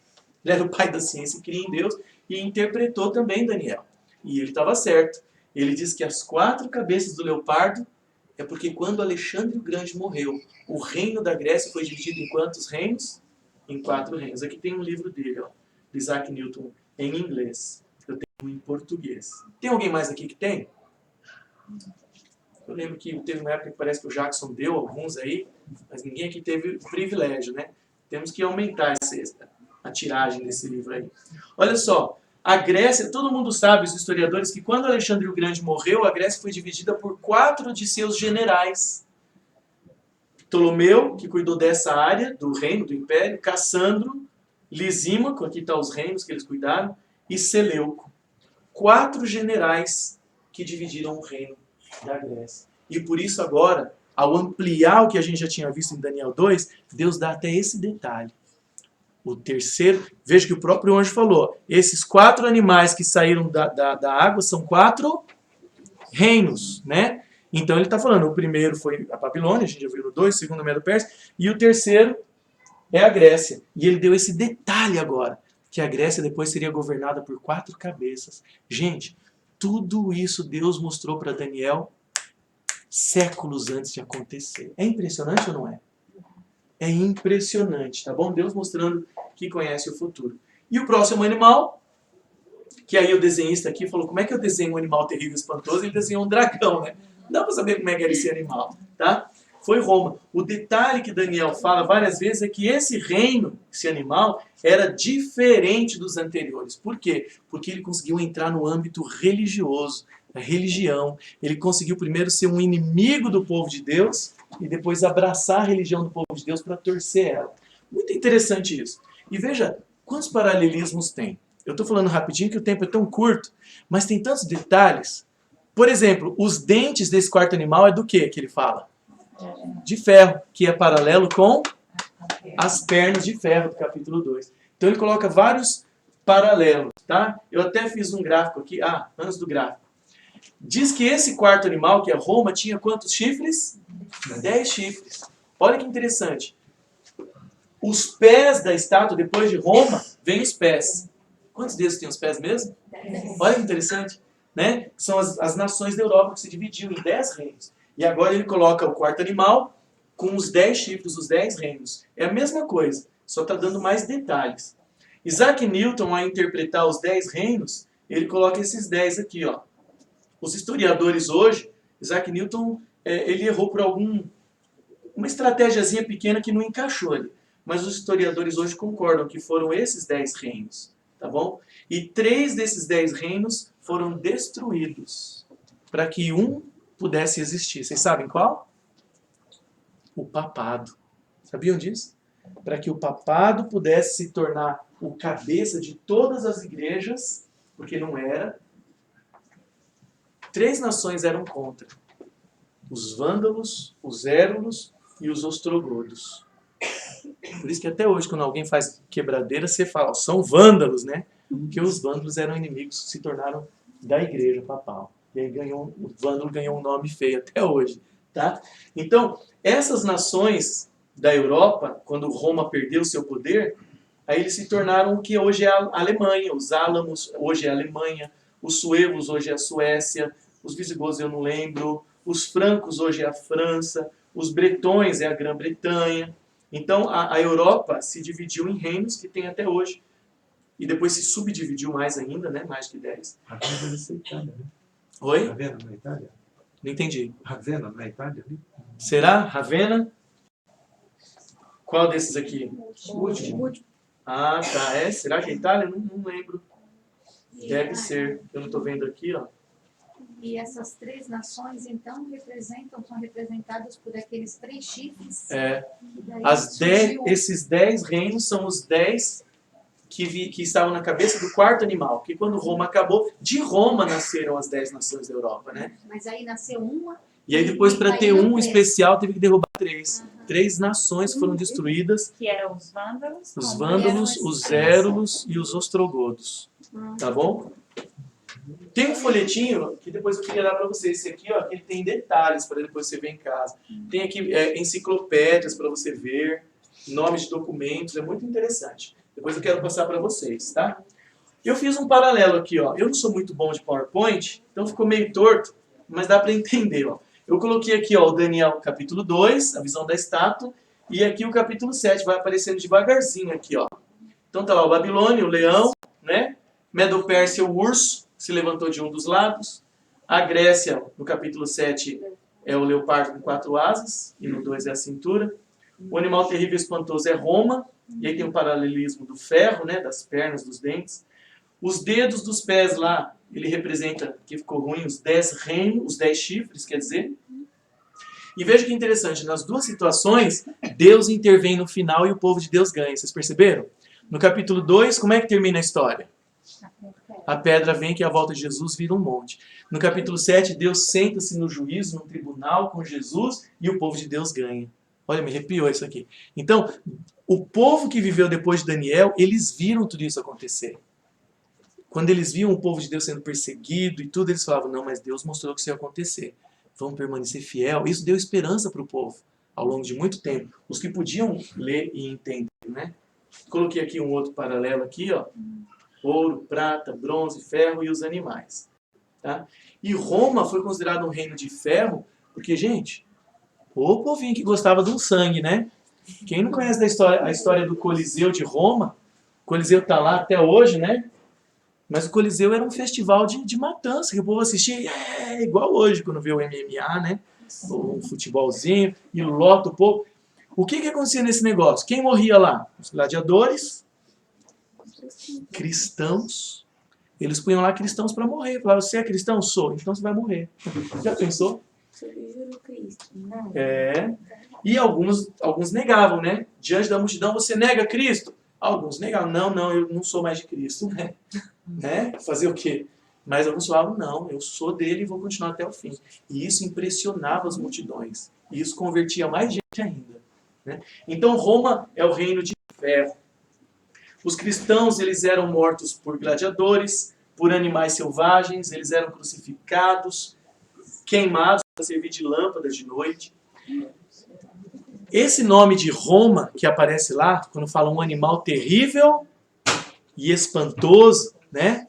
Ele era o pai da ciência e cria em Deus e interpretou também Daniel. E ele estava certo. Ele diz que as 4 cabeças do leopardo é porque quando Alexandre o Grande morreu, o reino da Grécia foi dividido em quantos reinos? Em 4 reinos. Aqui tem um livro dele, ó, de Isaac Newton, em inglês. Eu tenho um em português. Tem alguém mais aqui que tem? Eu lembro que teve uma época que parece que o Jackson deu alguns aí, mas ninguém aqui teve o privilégio, né? Temos que aumentar a tiragem desse livro aí. Olha só, a Grécia, todo mundo sabe, os historiadores, que quando Alexandre o Grande morreu, a Grécia foi dividida por 4 de seus generais. Ptolomeu, que cuidou dessa área do reino, do império, Cassandro, Lisímaco, aqui estão os reinos que eles cuidaram, e Seleuco. 4 generais que dividiram o reino da Grécia. E por isso agora, ao ampliar o que a gente já tinha visto em Daniel 2, Deus dá até esse detalhe. O terceiro, veja que o próprio anjo falou, esses 4 animais que saíram da água são 4 reinos, né? Então ele está falando, o primeiro foi a Babilônia, a gente já viu no 2, o segundo é o Medo-Persa, e o terceiro é a Grécia. E ele deu esse detalhe agora, que a Grécia depois seria governada por 4 cabeças. Gente, tudo isso Deus mostrou para Daniel séculos antes de acontecer. É impressionante ou não é? É impressionante, tá bom? Deus mostrando que conhece o futuro. E o próximo animal, que aí o desenhista aqui falou, como é que eu desenho um animal terrível e espantoso? Ele desenhou um dragão, né? Não dá para saber como é que era esse animal, tá? Foi Roma. O detalhe que Daniel fala várias vezes é que esse reino, esse animal, era diferente dos anteriores. Por quê? Porque ele conseguiu entrar no âmbito religioso, da religião. Ele conseguiu primeiro ser um inimigo do povo de Deus e depois abraçar a religião do povo de Deus para torcer ela. Muito interessante isso. E veja, quantos paralelismos tem? Eu estou falando rapidinho que o tempo é tão curto, mas tem tantos detalhes. Por exemplo, os dentes desse 4º animal é do que ele fala? De ferro, que é paralelo com as pernas de ferro do capítulo 2. Então ele coloca vários paralelos, tá? Eu até fiz um gráfico aqui, antes do gráfico. Diz que esse 4º animal, que é Roma, tinha quantos chifres? 10 chifres. Olha que interessante. Os pés da estátua, depois de Roma, vem os pés. Quantos dedos tem os pés mesmo? 10. Olha que interessante. Né? São as nações da Europa que se dividiu em 10 reinos. E agora ele coloca o 4º animal com os 10 chifres, os 10 reinos. É a mesma coisa, só está dando mais detalhes. Isaac Newton, ao interpretar os 10 reinos, ele coloca esses 10 aqui, ó. Os historiadores hoje, Isaac Newton, ele errou por uma estratégiazinha pequena que não encaixou ali. Mas os historiadores hoje concordam que foram esses 10 reinos, tá bom? E 3 desses 10 reinos foram destruídos para que um pudesse existir. Vocês sabem qual? O papado. Sabiam disso? Para que o papado pudesse se tornar o cabeça de todas as igrejas, porque não era. 3 nações eram contra. Os vândalos, os érulos e os ostrogodos. Por isso que até hoje, quando alguém faz quebradeira, você fala, são vândalos, né? Porque os vândalos eram inimigos, se tornaram da igreja papal. E aí o vândalo ganhou um nome feio até hoje. Tá? Então, essas nações da Europa, quando Roma perdeu seu poder, aí eles se tornaram o que hoje é a Alemanha. Os álamos hoje é a Alemanha, os suevos hoje é a Suécia, os visigodos eu não lembro, os francos hoje é a França, os bretões é a Grã-Bretanha. Então, a Europa se dividiu em reinos que tem até hoje. e depois se subdividiu mais ainda, né? Mais que 10. Ravenna deve ser Itália, né? Oi? Ravenna na Itália? Não entendi. Ravenna na Itália ali? Será? Ravenna? Qual desses aqui? O último. Ah, tá. É? Será que é Itália? Não lembro. Deve ser. Eu não estou vendo aqui, ó. E essas 3 nações, então, são representadas por aqueles 3 chifres. É. E daí Esses 10 reinos são os 10 que estavam na cabeça do quarto animal. Que quando Roma acabou, de Roma nasceram as 10 nações da Europa, né? Mas aí nasceu uma. E aí depois, para ter um especial, teve que derrubar 3. 3 nações foram destruídas. Que eram os vândalos. Os vândalos, os érulos e os ostrogodos. Tá bom? Tem um folhetinho que depois eu queria dar para vocês. Esse aqui, ó, que ele tem detalhes para depois você ver em casa. Tem aqui enciclopédias para você ver, nomes de documentos, é muito interessante. Depois eu quero passar para vocês, tá? Eu fiz um paralelo aqui, ó. Eu não sou muito bom de PowerPoint, então ficou meio torto, mas dá para entender, ó. Eu coloquei aqui, ó, o Daniel capítulo 2, a visão da estátua, e aqui o capítulo 7 vai aparecendo devagarzinho aqui, ó. Então tá lá o Babilônia, o leão, né? Medo-Pérsia, o urso, se levantou de um dos lados. A Grécia, no capítulo 7, é o leopardo com 4 asas, e no 2 é a cintura. O animal terrível e espantoso é Roma, e aí tem um paralelismo do ferro, né, das pernas, dos dentes. Os dedos dos pés lá, ele representa, que ficou ruim, os 10 reinos, os 10 chifres, quer dizer. E veja que interessante, nas duas situações, Deus intervém no final e o povo de Deus ganha. Vocês perceberam? No capítulo 2, como é que termina a história? A pedra vem que a volta de Jesus vira um monte. No capítulo 7, Deus senta-se no juízo, no tribunal com Jesus e o povo de Deus ganha. Olha, me arrepiou isso aqui. Então, o povo que viveu depois de Daniel, eles viram tudo isso acontecer. Quando eles viam o povo de Deus sendo perseguido e tudo, eles falavam, não, mas Deus mostrou que isso ia acontecer. Vamos permanecer fiel. Isso deu esperança para o povo ao longo de muito tempo. Os que podiam ler e entender, né? Coloquei aqui um outro paralelo aqui, ó. Ouro, prata, bronze, ferro e os animais. Tá? E Roma foi considerado um reino de ferro, porque, gente, o povinho que gostava de um sangue, né? Quem não conhece a história do Coliseu de Roma, o Coliseu está lá até hoje, né? Mas o Coliseu era um festival de matança, que o povo assistia, igual hoje, quando vê o MMA, né? O futebolzinho, e lota o povo. O que acontecia nesse negócio? Quem morria lá? Os gladiadores, cristãos. Eles punham lá cristãos para morrer. Falavam, você é cristão? Sou. Então você vai morrer. Já pensou? É. E alguns negavam, né? Diante da multidão, você nega Cristo? Alguns negavam. Não, eu não sou mais de Cristo. Né? Fazer o quê? Mas alguns falavam, não, eu sou dele e vou continuar até o fim. E isso impressionava as multidões. E isso convertia mais gente ainda. Né? Então Roma é o reino de ferro. Os cristãos, eles eram mortos por gladiadores, por animais selvagens, eles eram crucificados, queimados para servir de lâmpadas de noite. Esse nome de Roma, que aparece lá, quando fala um animal terrível e espantoso, né?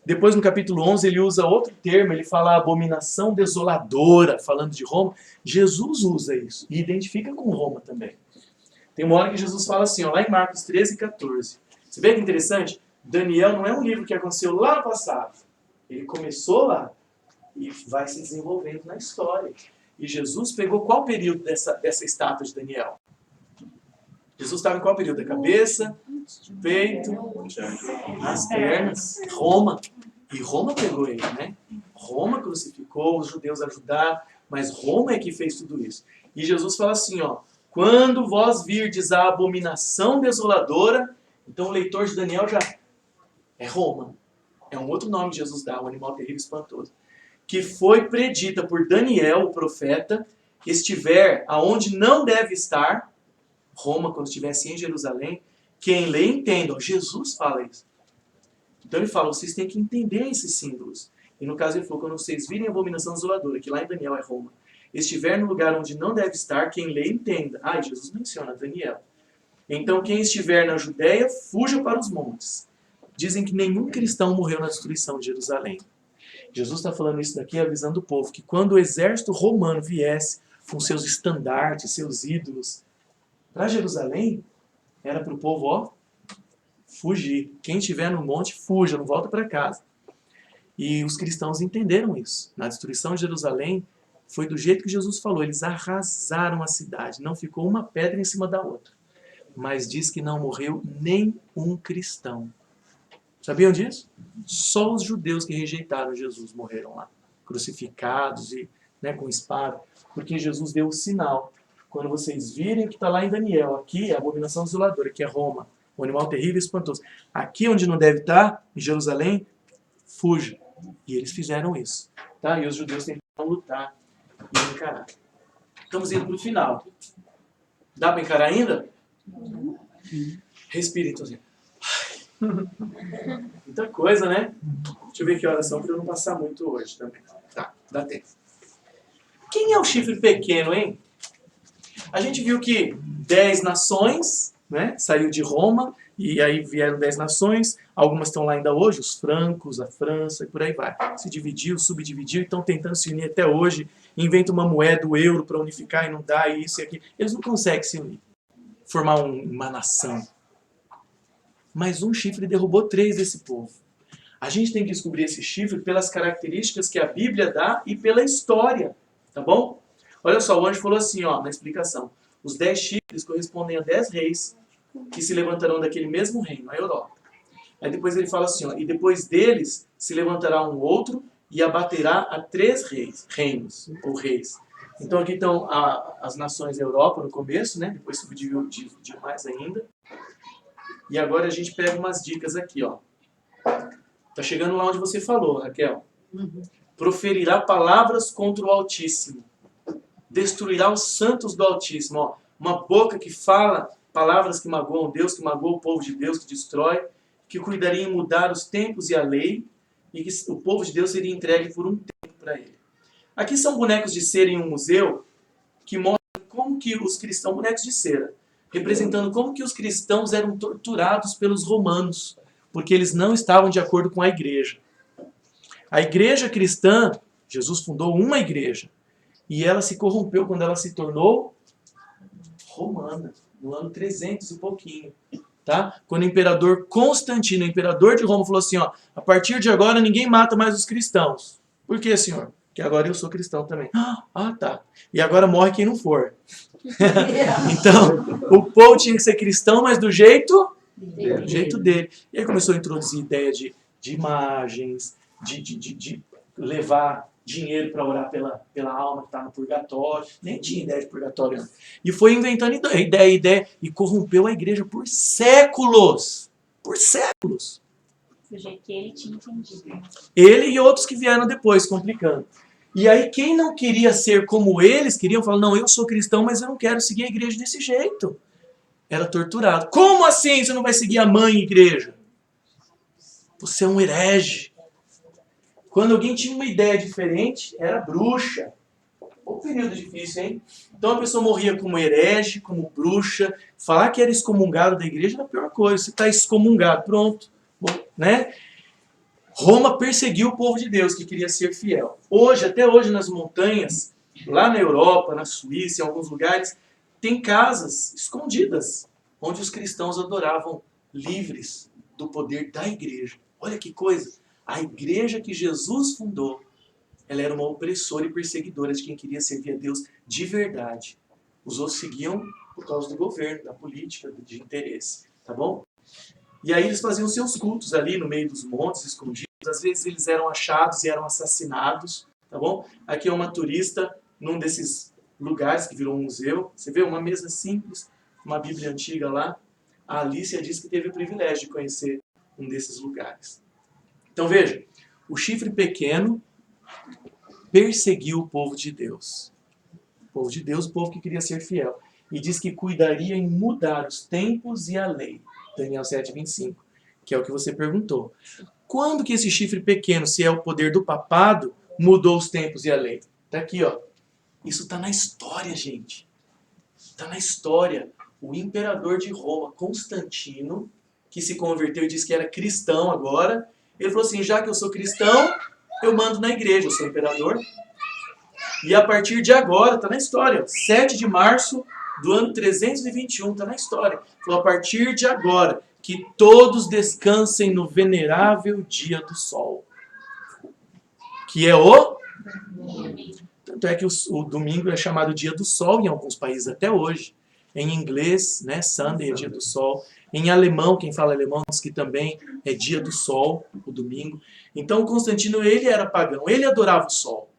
Depois no capítulo 11 ele usa outro termo, ele fala abominação desoladora, falando de Roma. Jesus usa isso e identifica com Roma também. Tem uma hora que Jesus fala assim, ó, lá em Marcos 13, 14. Você vê que interessante? Daniel não é um livro que aconteceu lá no passado. Ele começou lá e vai se desenvolvendo na história. E Jesus pegou qual período dessa estátua de Daniel? Jesus estava em qual período? A cabeça, peito, as pernas, Roma. E Roma pegou ele, né? Roma crucificou, os judeus ajudaram, mas Roma é que fez tudo isso. E Jesus fala assim, ó, quando vós virdes a abominação desoladora, então o leitor de Daniel já é Roma. É um outro nome que Jesus dá, o animal terrível e espantoso. Que foi predita por Daniel, o profeta, que estiver aonde não deve estar, Roma, quando estivesse em Jerusalém, quem lê entenda. Jesus fala isso. Então ele fala, vocês têm que entender esses símbolos. E no caso ele falou, quando vocês virem a abominação desoladora, que lá em Daniel é Roma, estiver no lugar onde não deve estar, quem lê entenda. Ah, Jesus menciona Daniel. Então quem estiver na Judéia, fuja para os montes. Dizem que nenhum cristão morreu na destruição de Jerusalém. Jesus está falando isso daqui avisando o povo que quando o exército romano viesse com seus estandartes, seus ídolos, para Jerusalém, era para o povo, ó, fugir. Quem estiver no monte, fuja, não volta para casa. E os cristãos entenderam isso. Na destruição de Jerusalém, foi do jeito que Jesus falou. Eles arrasaram a cidade. Não ficou uma pedra em cima da outra. Mas diz que não morreu nem um cristão. Sabiam disso? Só os judeus que rejeitaram Jesus morreram lá. Crucificados e com espada. Porque Jesus deu o sinal. Quando vocês virem o que está lá em Daniel, aqui é a abominação desoladora, que é Roma. O animal terrível e espantoso. Aqui onde não deve estar, em Jerusalém, fuja. E eles fizeram isso. Tá? E os judeus tentaram lutar e encarar. Estamos indo para o final. Dá para encarar ainda? Respira então. Muita coisa, né? Deixa eu ver que horas são para eu não passar muito hoje também. Tá, dá tempo. Quem é o chifre pequeno, hein? A gente viu que 10 nações, né, saiu de Roma, e aí vieram 10 nações, algumas estão lá ainda hoje, os francos, a França, e por aí vai. Se dividiu, subdividiu, e estão tentando se unir até hoje, inventa uma moeda, o euro, para unificar e não dá, e isso e aquilo. Eles não conseguem se unir, formar uma nação. Mas um chifre derrubou 3 desse povo. A gente tem que descobrir esse chifre pelas características que a Bíblia dá e pela história, tá bom? Olha só, o anjo falou assim, ó, na explicação. Os 10 chifres correspondem a 10 reis que se levantarão daquele mesmo reino, a Europa. Aí depois ele fala assim, ó, e depois deles se levantará um outro e abaterá a 3 reinos, ou reis. Então aqui estão as nações da Europa no começo, né? Depois subdividiu mais ainda. E agora a gente pega umas dicas aqui, ó. Tá chegando lá onde você falou, Raquel. Proferirá palavras contra o Altíssimo. Destruirá os santos do Altíssimo. Ó, uma boca que fala palavras que magoam Deus, que magoam o povo de Deus, que destrói, que cuidaria em mudar os tempos e a lei, e que o povo de Deus seria entregue por um tempo para ele. Aqui são bonecos de cera em um museu que mostram como que os cristãos, bonecos de cera, representando como que os cristãos eram torturados pelos romanos, porque eles não estavam de acordo com a igreja. A igreja cristã, Jesus fundou uma igreja, e ela se corrompeu quando ela se tornou romana, no ano 300 e pouquinho. Tá? Quando o imperador Constantino, o imperador de Roma, falou assim, ó, a partir de agora ninguém mata mais os cristãos. Por quê, senhor? Porque agora eu sou cristão também. Ah, tá. E agora morre quem não for. Então, o povo tinha que ser cristão, mas do jeito dele. E aí começou a introduzir ideia de imagens, de levar dinheiro para orar pela alma que está no purgatório. Nem tinha ideia de purgatório. E foi inventando ideia, e corrompeu a igreja por séculos. Por séculos. Do jeito que ele tinha entendido. Ele e outros que vieram depois, complicando. E aí quem não queria ser como eles, queriam falar, não, eu sou cristão, mas eu não quero seguir a igreja desse jeito. Era torturado. Como assim você não vai seguir a mãe igreja? Você é um herege. Quando alguém tinha uma ideia diferente, era bruxa. Um período difícil, hein? Então a pessoa morria como herege, como bruxa. Falar que era excomungado da igreja era a pior coisa. Você está excomungado, pronto. Bom, né? Roma perseguiu o povo de Deus que queria ser fiel. Até hoje nas montanhas, lá na Europa, na Suíça, em alguns lugares, tem casas escondidas, onde os cristãos adoravam livres do poder da igreja. Olha que coisa! A igreja que Jesus fundou, ela era uma opressora e perseguidora de quem queria servir a Deus de verdade. Os outros seguiam por causa do governo, da política, de interesse. Tá bom? E aí eles faziam seus cultos ali no meio dos montes, escondidos. Às vezes eles eram achados e eram assassinados. Tá bom? Aqui é uma turista num desses lugares que virou um museu. Você vê uma mesa simples, uma Bíblia antiga lá. A Alicia disse que teve o privilégio de conhecer um desses lugares. Então veja, o chifre pequeno perseguiu o povo de Deus. O povo de Deus, o povo que queria ser fiel. E diz que cuidaria em mudar os tempos e a lei. Daniel 7:25, que é o que você perguntou. Quando que esse chifre pequeno, se é o poder do papado, mudou os tempos e a lei? Está aqui, ó. Isso está na história, gente. Está na história. O imperador de Roma, Constantino, que se converteu e disse que era cristão agora, ele falou assim, já que eu sou cristão, eu mando na igreja, eu sou imperador. E a partir de agora, está na história, 7 de março do ano 321, está na história. Falou, a partir de agora, que todos descansem no venerável dia do sol, que é o... Tanto é que o domingo é chamado dia do sol em alguns países até hoje. Em inglês, né, Sunday é dia do sol. Em alemão, quem fala alemão diz que também é dia do sol, o domingo. Então Constantino, ele era pagão, ele adorava o sol.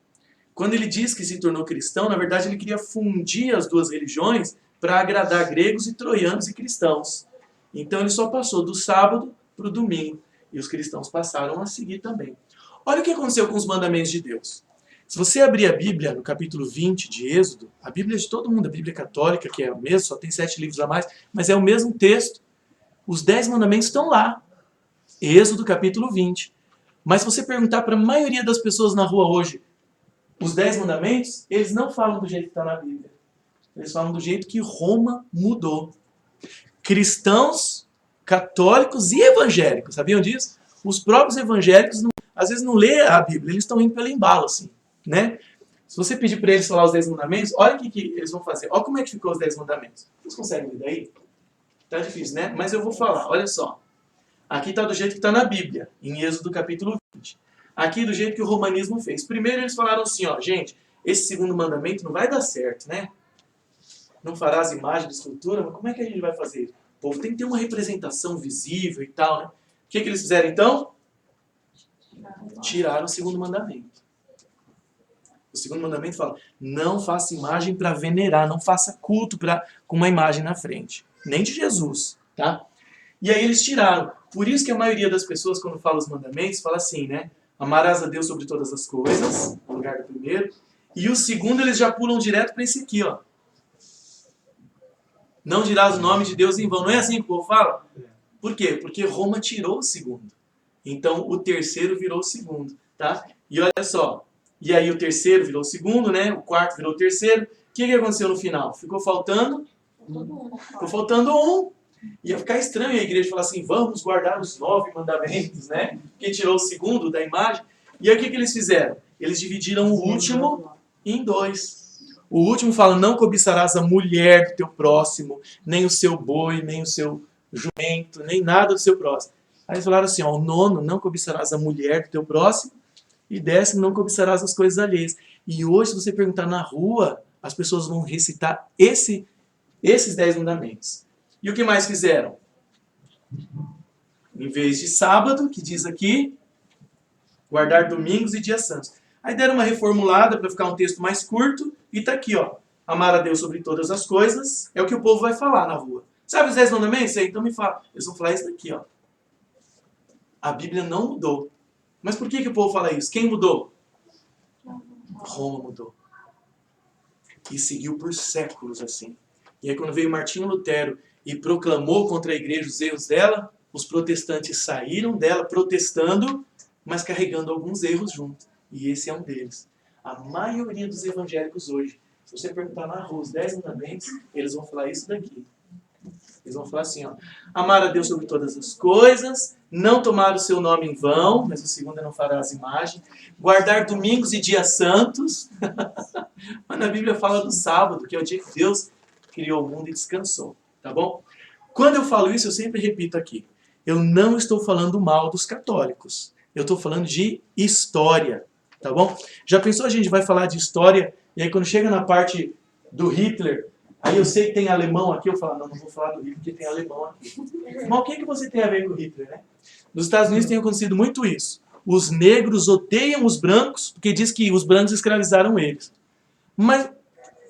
Quando ele diz que se tornou cristão, na verdade ele queria fundir as duas religiões para agradar gregos e troianos e cristãos. Então ele só passou do sábado para o domingo. E os cristãos passaram a seguir também. Olha o que aconteceu com os mandamentos de Deus. Se você abrir a Bíblia no capítulo 20 de Êxodo, a Bíblia de todo mundo, a Bíblia católica, que é o mesmo, só tem 7 livros a mais, mas é o mesmo texto. Os 10 mandamentos estão lá. Êxodo capítulo 20. Mas se você perguntar para a maioria das pessoas na rua hoje, os 10 mandamentos, eles não falam do jeito que está na Bíblia. Eles falam do jeito que Roma mudou. Cristãos, católicos e evangélicos, sabiam disso? Os próprios evangélicos, às vezes, não lê a Bíblia, eles estão indo pelo embalo, assim, né? Se você pedir para eles falar os 10 mandamentos, olha o que eles vão fazer. Olha como é que ficou os 10 mandamentos. Vocês conseguem ler daí? Tá difícil, né? Mas eu vou falar, olha só. Aqui está do jeito que está na Bíblia, em Êxodo capítulo 20. Aqui do jeito que o romanismo fez. Primeiro eles falaram assim, ó, gente, esse segundo mandamento não vai dar certo, né? Não farás imagem de escultura, mas como é que a gente vai fazer isso? O povo tem que ter uma representação visível e tal, né? O que eles fizeram então? Tiraram o segundo mandamento. O segundo mandamento fala, não faça imagem para venerar, não faça culto com uma imagem na frente. Nem de Jesus, tá? E aí eles tiraram. Por isso que a maioria das pessoas, quando fala os mandamentos, fala assim, né? Amarás a Deus sobre todas as coisas, no lugar do primeiro. E o segundo eles já pulam direto para esse aqui, ó. Não dirás o nome de Deus em vão. Não é assim que o povo fala? Por quê? Porque Roma tirou o segundo. Então o terceiro virou o segundo, tá? E olha só. E aí o terceiro virou o segundo, né? O quarto virou o terceiro. O que aconteceu no final? Ficou faltando um. Ia ficar estranho a igreja falar assim, vamos guardar os 9 mandamentos, né? Porque tirou o segundo da imagem. E aí o que eles fizeram? Eles dividiram o último em 2. O último fala, não cobiçarás a mulher do teu próximo, nem o seu boi, nem o seu jumento, nem nada do seu próximo. Aí eles falaram assim, ó, o 9, não cobiçarás a mulher do teu próximo, e 10, não cobiçarás as coisas alheias. E hoje, se você perguntar na rua, as pessoas vão recitar esses 10 mandamentos. E o que mais fizeram? Em vez de sábado, que diz aqui, guardar domingos e dias santos. Aí deram uma reformulada para ficar um texto mais curto, e está aqui, ó. Amar a Deus sobre todas as coisas, é o que o povo vai falar na rua. Sabe os 10 mandamentos? Então me fala. Eles vão falar isso daqui, ó. A Bíblia não mudou. Mas por que o povo fala isso? Quem mudou? Roma mudou. E seguiu por séculos assim. E aí quando veio Martinho Lutero e proclamou contra a igreja os erros dela, os protestantes saíram dela protestando, mas carregando alguns erros junto. E esse é um deles. A maioria dos evangélicos hoje, se você perguntar na rua os 10 mandamentos, eles vão falar isso daqui. Eles vão falar assim, ó, amar a Deus sobre todas as coisas, não tomar o seu nome em vão, mas o segundo é não farás imagem, guardar domingos e dias santos, mas na Bíblia fala do sábado, que é o dia que Deus criou o mundo e descansou, tá bom? Quando eu falo isso, eu sempre repito aqui, eu não estou falando mal dos católicos, eu estou falando de história, tá bom? Já pensou, a gente vai falar de história, e aí quando chega na parte do Hitler, aí eu sei que tem alemão aqui, eu falo, não vou falar do Hitler porque tem alemão aqui. Mas o que você tem a ver com o Hitler, né? Nos Estados Unidos tem acontecido muito isso. Os negros odeiam os brancos porque diz que os brancos escravizaram eles. Mas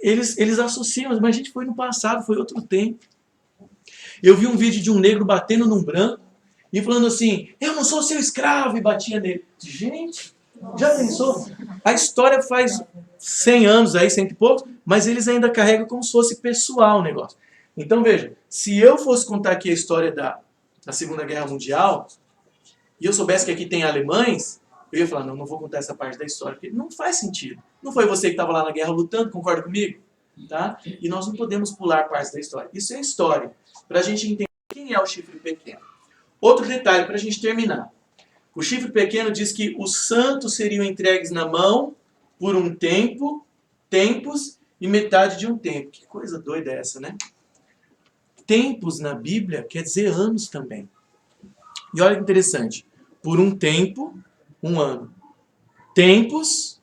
eles associam, mas a gente foi no passado, foi outro tempo. Eu vi um vídeo de um negro batendo num branco e falando assim, eu não sou seu escravo, e batia nele. Gente, já pensou? A história faz 100 anos, aí, 100 e poucos, mas eles ainda carregam como se fosse pessoal o negócio. Então veja, se eu fosse contar aqui a história da Segunda Guerra Mundial, e eu soubesse que aqui tem alemães, eu ia falar, não vou contar essa parte da história, porque não faz sentido. Não foi você que estava lá na guerra lutando, concorda comigo? Tá? E nós não podemos pular partes da história. Isso é história, para a gente entender quem é o chifre pequeno. Outro detalhe, para a gente terminar. O chifre pequeno diz que os santos seriam entregues na mão por um tempo, tempos e metade de um tempo. Que coisa doida é essa, né? tempos na Bíblia quer dizer anos também. E olha que interessante. Por um tempo, 1 ano. Tempos,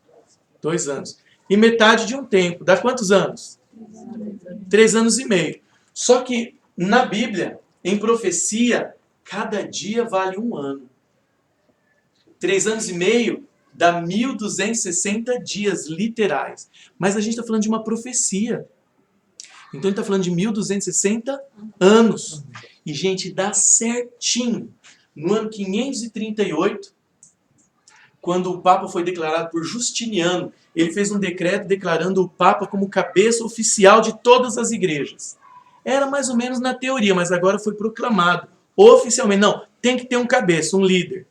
2 anos. E metade de um tempo. Dá quantos anos? 3 anos e meio. Só que na Bíblia, em profecia, cada dia vale 1 ano. 3 anos e meio dá 1.260 dias literais. Mas a gente está falando de uma profecia. Então ele está falando de 1.260 anos. E, gente, dá certinho. No ano 538, quando o Papa foi declarado por Justiniano, ele fez um decreto declarando o Papa como cabeça oficial de todas as igrejas. Era mais ou menos na teoria, mas agora foi proclamado oficialmente. Não, tem que ter um cabeça, um líder.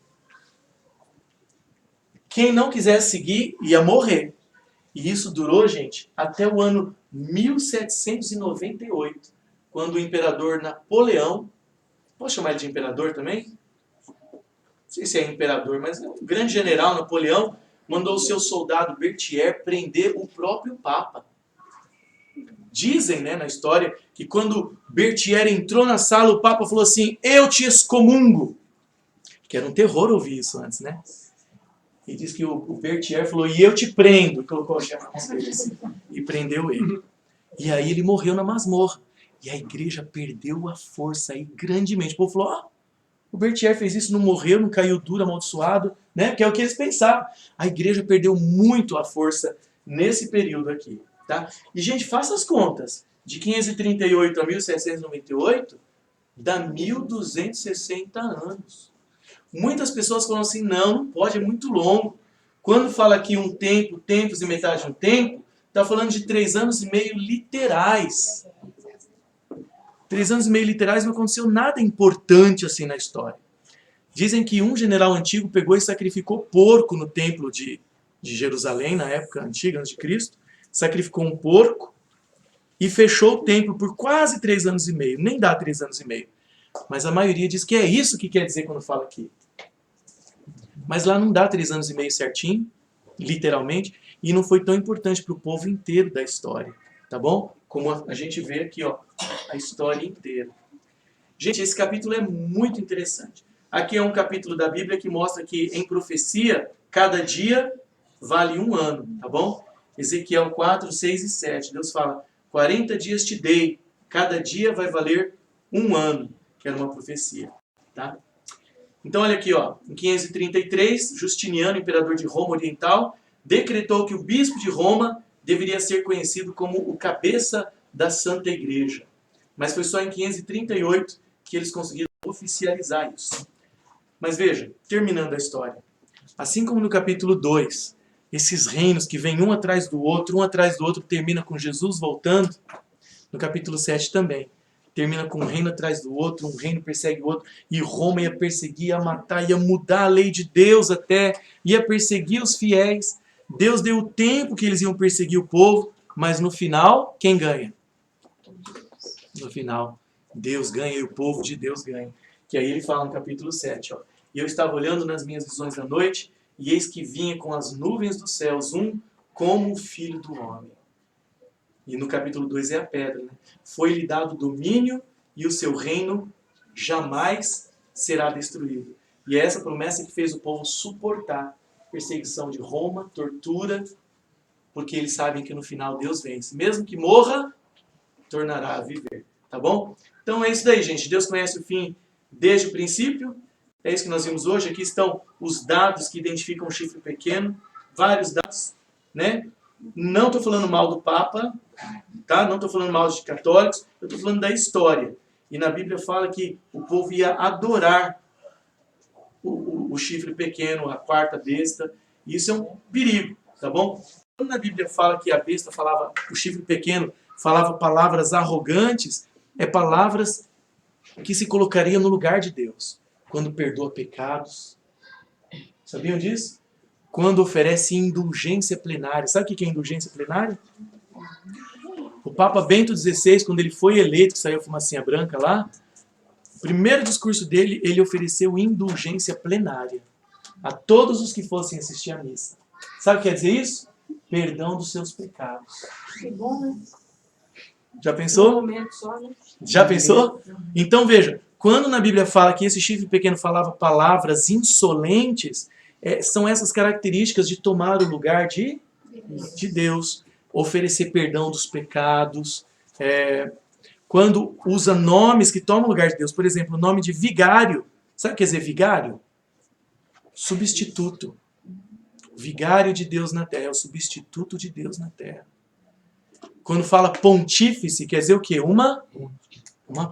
Quem não quisesse seguir ia morrer. E isso durou, gente, até o ano 1798, quando o imperador Napoleão, posso chamar ele de imperador também? Não sei se é imperador, mas é um grande general, Napoleão, mandou o seu soldado Berthier prender o próprio Papa. Dizem, né, na história, que quando Berthier entrou na sala, o Papa falou assim, eu te excomungo. Que era um terror ouvir isso antes, né? E diz que o Berthier falou, e eu te prendo. E colocou a chama na mão dele assim, e prendeu ele. E aí ele morreu na masmorra. E a igreja perdeu a força aí grandemente. O povo falou, ó, o Berthier fez isso, não morreu, não caiu duro, amaldiçoado, né? Que é o que eles pensavam. A igreja perdeu muito a força nesse período aqui, tá? E, gente, faça as contas. De 538 a 1798, dá 1.260 anos. Muitas pessoas falam assim, não pode, é muito longo. Quando fala aqui um tempo, tempos e metade de um tempo, está falando de 3 anos e meio literais. 3 anos e meio literais não aconteceu nada importante assim na história. Dizem que um general antigo pegou e sacrificou porco no templo de Jerusalém, na época antiga, antes de Cristo. Sacrificou um porco e fechou o templo por quase 3 anos e meio. Nem dá 3 anos e meio. Mas a maioria diz que é isso que quer dizer quando fala aqui. Mas lá não dá 3 anos e meio certinho, literalmente, e não foi tão importante para o povo inteiro da história, tá bom? Como a gente vê aqui, ó, a história inteira. Gente, esse capítulo é muito interessante. Aqui é um capítulo da Bíblia que mostra que em profecia, cada dia vale 1 ano, tá bom? Ezequiel 4, 6 e 7, Deus fala, 40 dias te dei, cada dia vai valer 1 ano, que era uma profecia, tá? Então, olha aqui, ó, em 533, Justiniano, imperador de Roma Oriental, decretou que o bispo de Roma deveria ser conhecido como o cabeça da Santa Igreja. Mas foi só em 538 que eles conseguiram oficializar isso. Mas veja, terminando a história. Assim como no capítulo 2, esses reinos que vêm um atrás do outro, termina com Jesus voltando, no capítulo 7 também. Termina com um reino atrás do outro, um reino persegue o outro, e Roma ia perseguir, ia matar, ia mudar a lei de Deus até, ia perseguir os fiéis. Deus deu o tempo que eles iam perseguir o povo, mas no final, quem ganha? No final, Deus ganha e o povo de Deus ganha. Que aí ele fala no capítulo 7, ó. E eu estava olhando nas minhas visões da noite, e eis que vinha com as nuvens dos céus um como o Filho do Homem. E no capítulo 2 é a pedra, né? Foi-lhe dado domínio e o seu reino jamais será destruído. E é essa promessa que fez o povo suportar perseguição de Roma, tortura, porque eles sabem que no final Deus vence. Mesmo que morra, tornará a viver. Tá bom? Então é isso daí, gente. Deus conhece o fim desde o princípio. É isso que nós vimos hoje. Aqui estão os dados que identificam o chifre pequeno. Vários dados, né? Não estou falando mal do Papa, tá? Não estou falando mal de católicos, eu estou falando da história. E na Bíblia fala que o povo ia adorar o chifre pequeno, a quarta besta. E isso é um perigo, tá bom? Quando na Bíblia fala que a besta falava, o chifre pequeno falava palavras arrogantes, é palavras que se colocariam no lugar de Deus. Quando perdoa pecados. Sabiam disso? Quando oferece indulgência plenária. Sabe o que é indulgência plenária? O Papa Bento XVI, quando ele foi eleito, que saiu a fumacinha branca lá, o primeiro discurso dele, ele ofereceu indulgência plenária a todos os que fossem assistir à missa. Sabe o que quer dizer isso? Perdão dos seus pecados. Que bom, né? Já Um pensou? momento só, né? Já pensou? Então veja, quando na Bíblia fala que esse chifre pequeno falava palavras insolentes, são essas características de tomar o lugar de Deus, oferecer perdão dos pecados, quando usa nomes que tomam o lugar de Deus, por exemplo, o nome de vigário. Sabe o que quer dizer vigário? Substituto. O vigário de Deus na terra é o substituto de Deus na terra. Quando fala pontífice, quer dizer o quê? Uma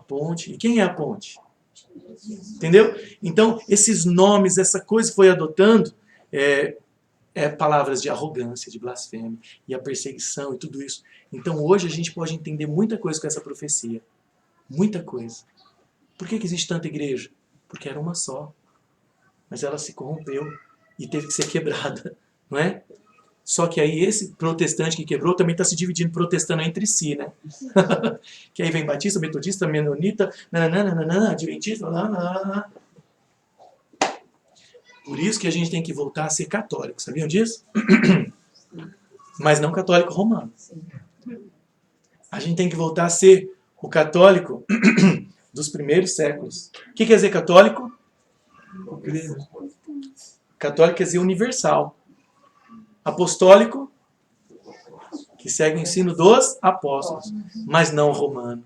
ponte. E quem é a ponte? Entendeu? Então, esses nomes, essa coisa foi adotando palavras de arrogância, de blasfêmia, e a perseguição e tudo isso. Então, hoje a gente pode entender muita coisa com essa profecia. Muita coisa. Por que existe tanta igreja? Porque era uma só. Mas ela se corrompeu e teve que ser quebrada, não é? Só que aí esse protestante que quebrou também está se dividindo, protestando entre si, né? Que aí vem batista, metodista, menonita, adventista, Por isso que a gente tem que voltar a ser católico, sabiam disso? Mas não católico romano. A gente tem que voltar a ser o católico dos primeiros séculos. O que quer dizer católico? Católico quer dizer universal. Apostólico, que segue o ensino dos apóstolos, mas não romano.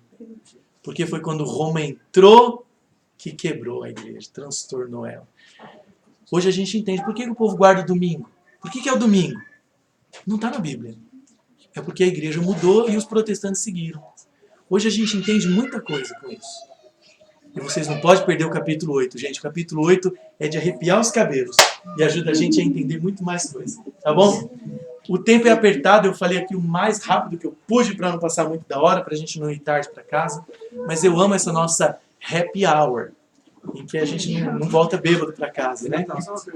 Porque foi quando Roma entrou que quebrou a igreja, transtornou ela. Hoje a gente entende por que o povo guarda o domingo. Por que é o domingo? Não está na Bíblia. É porque a igreja mudou e os protestantes seguiram. Hoje a gente entende muita coisa com isso. E vocês não podem perder o capítulo 8, gente. O capítulo 8 é de arrepiar os cabelos e ajuda a gente a entender muito mais coisas. Tá bom? O tempo é apertado, eu falei aqui o mais rápido que eu pude para não passar muito da hora, para a gente não ir tarde para casa. Mas eu amo essa nossa happy hour, em que a gente não volta bêbado para casa, né?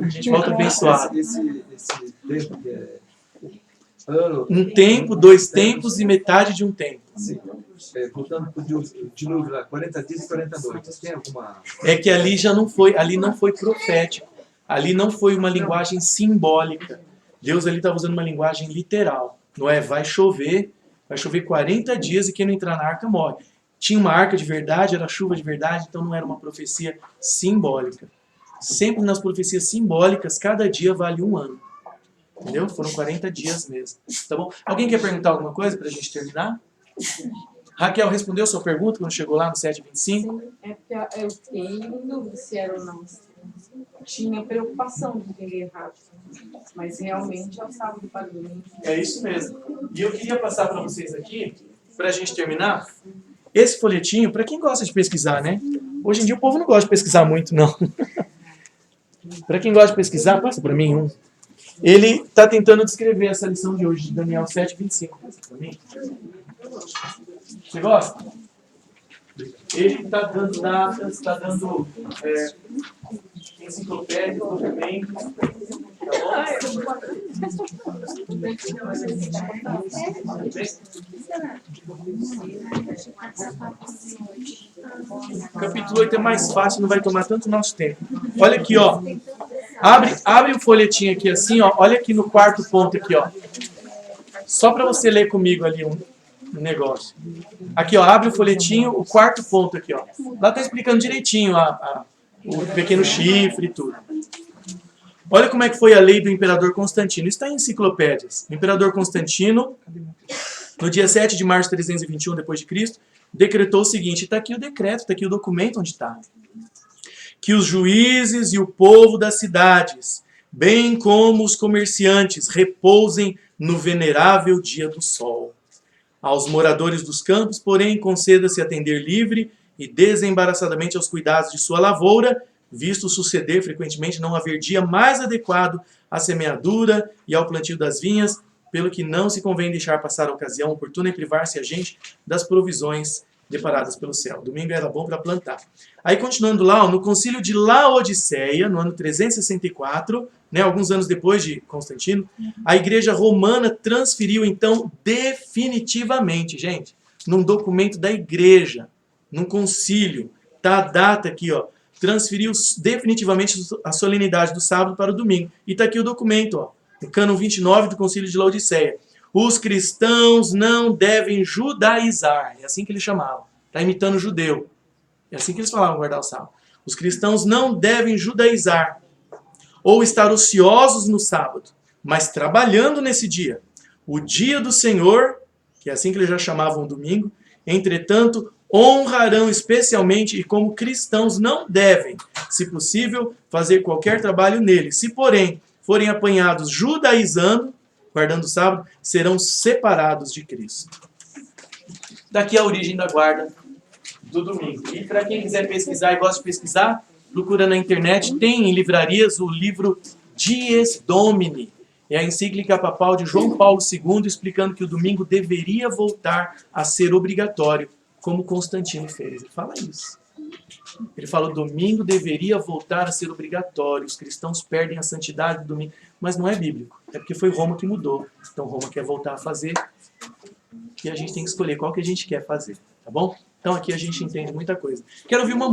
A gente volta abençoado. Esse tempo que é ano. Um tempo, 2 tempos e metade de um tempo. Sim. Voltando para o dilúvio lá, 40 dias e 40 noites. Tem alguma... É que ali já não foi, ali não foi profético. Ali não foi uma linguagem simbólica. Deus ali estava usando uma linguagem literal. Não é, vai chover 40 dias e quem não entrar na arca morre. Tinha uma arca de verdade, era chuva de verdade, então não era uma profecia simbólica. Sempre nas profecias simbólicas, cada dia vale 1 ano. Entendeu? Foram 40 dias mesmo. Tá bom? Alguém quer perguntar alguma coisa para a gente terminar? Raquel, respondeu sua pergunta quando chegou lá no 7:25? Sim, é porque eu fiquei em dúvida se era ou não. Tinha preocupação de entender errado. Mas realmente é o sábado para o domingo. É isso mesmo. E eu queria passar para vocês aqui, para a gente terminar, esse folhetinho, para quem gosta de pesquisar, né? Hoje em dia o povo não gosta de pesquisar muito, não. Para quem gosta de pesquisar, passa para mim um. Ele está tentando descrever essa lição de hoje, de Daniel 7:25. Você gosta? Ele está dando datas, está dando enciclopédias, documentos. O capítulo 8 é mais fácil, não vai tomar tanto nosso tempo. Olha aqui, ó. Abre o folhetinho aqui assim, ó. Olha aqui no 4º ponto aqui, ó. Só para você ler comigo ali um negócio. Aqui, ó, abre o folhetinho, o 4º ponto aqui, ó. Lá tá explicando direitinho o pequeno chifre e tudo. Olha como é que foi a lei do imperador Constantino. Isso está em enciclopédias. O imperador Constantino, no dia 7 de março de 321 d.C., decretou o seguinte, está aqui o decreto, está aqui o documento onde está. Que os juízes e o povo das cidades, bem como os comerciantes, repousem no venerável dia do sol. Aos moradores dos campos, porém, conceda-se atender livre e desembaraçadamente aos cuidados de sua lavoura, visto suceder frequentemente não haver dia mais adequado à semeadura e ao plantio das vinhas, pelo que não se convém deixar passar a ocasião oportuna e privar-se a gente das provisões deparadas pelo céu. Domingo era bom para plantar. Aí, continuando lá, no concílio de Laodiceia, no ano 364, né, alguns anos depois de Constantino, a igreja romana transferiu, então, definitivamente, gente, num documento da igreja, num concílio, tá a data aqui, ó, transferiu definitivamente a solenidade do sábado para o domingo. E está aqui o documento, ó, no cânon 29 do concílio de Laodiceia. Os cristãos não devem judaizar. É assim que eles chamavam. Está imitando o judeu. É assim que eles falavam, guardar o sábado. Os cristãos não devem judaizar ou estar ociosos no sábado, mas trabalhando nesse dia. O dia do Senhor, que é assim que eles já chamavam o domingo, entretanto, honrarão especialmente e como cristãos não devem, se possível, fazer qualquer trabalho nele. Se, porém, forem apanhados judaizando, guardando o sábado, serão separados de Cristo. Daqui a origem da guarda do domingo. E para quem quiser pesquisar e gosta de pesquisar, procura na internet, tem em livrarias o livro Dies Domini. É a encíclica papal de João Paulo II, explicando que o domingo deveria voltar a ser obrigatório, como Constantino fez. Ele fala isso. Ele fala que o domingo deveria voltar a ser obrigatório. Os cristãos perdem a santidade do domingo. Mas não é bíblico. É porque foi Roma que mudou. Então Roma quer voltar a fazer. E a gente tem que escolher qual que a gente quer fazer. Tá bom? Então aqui a gente entende muita coisa. Quero ouvir uma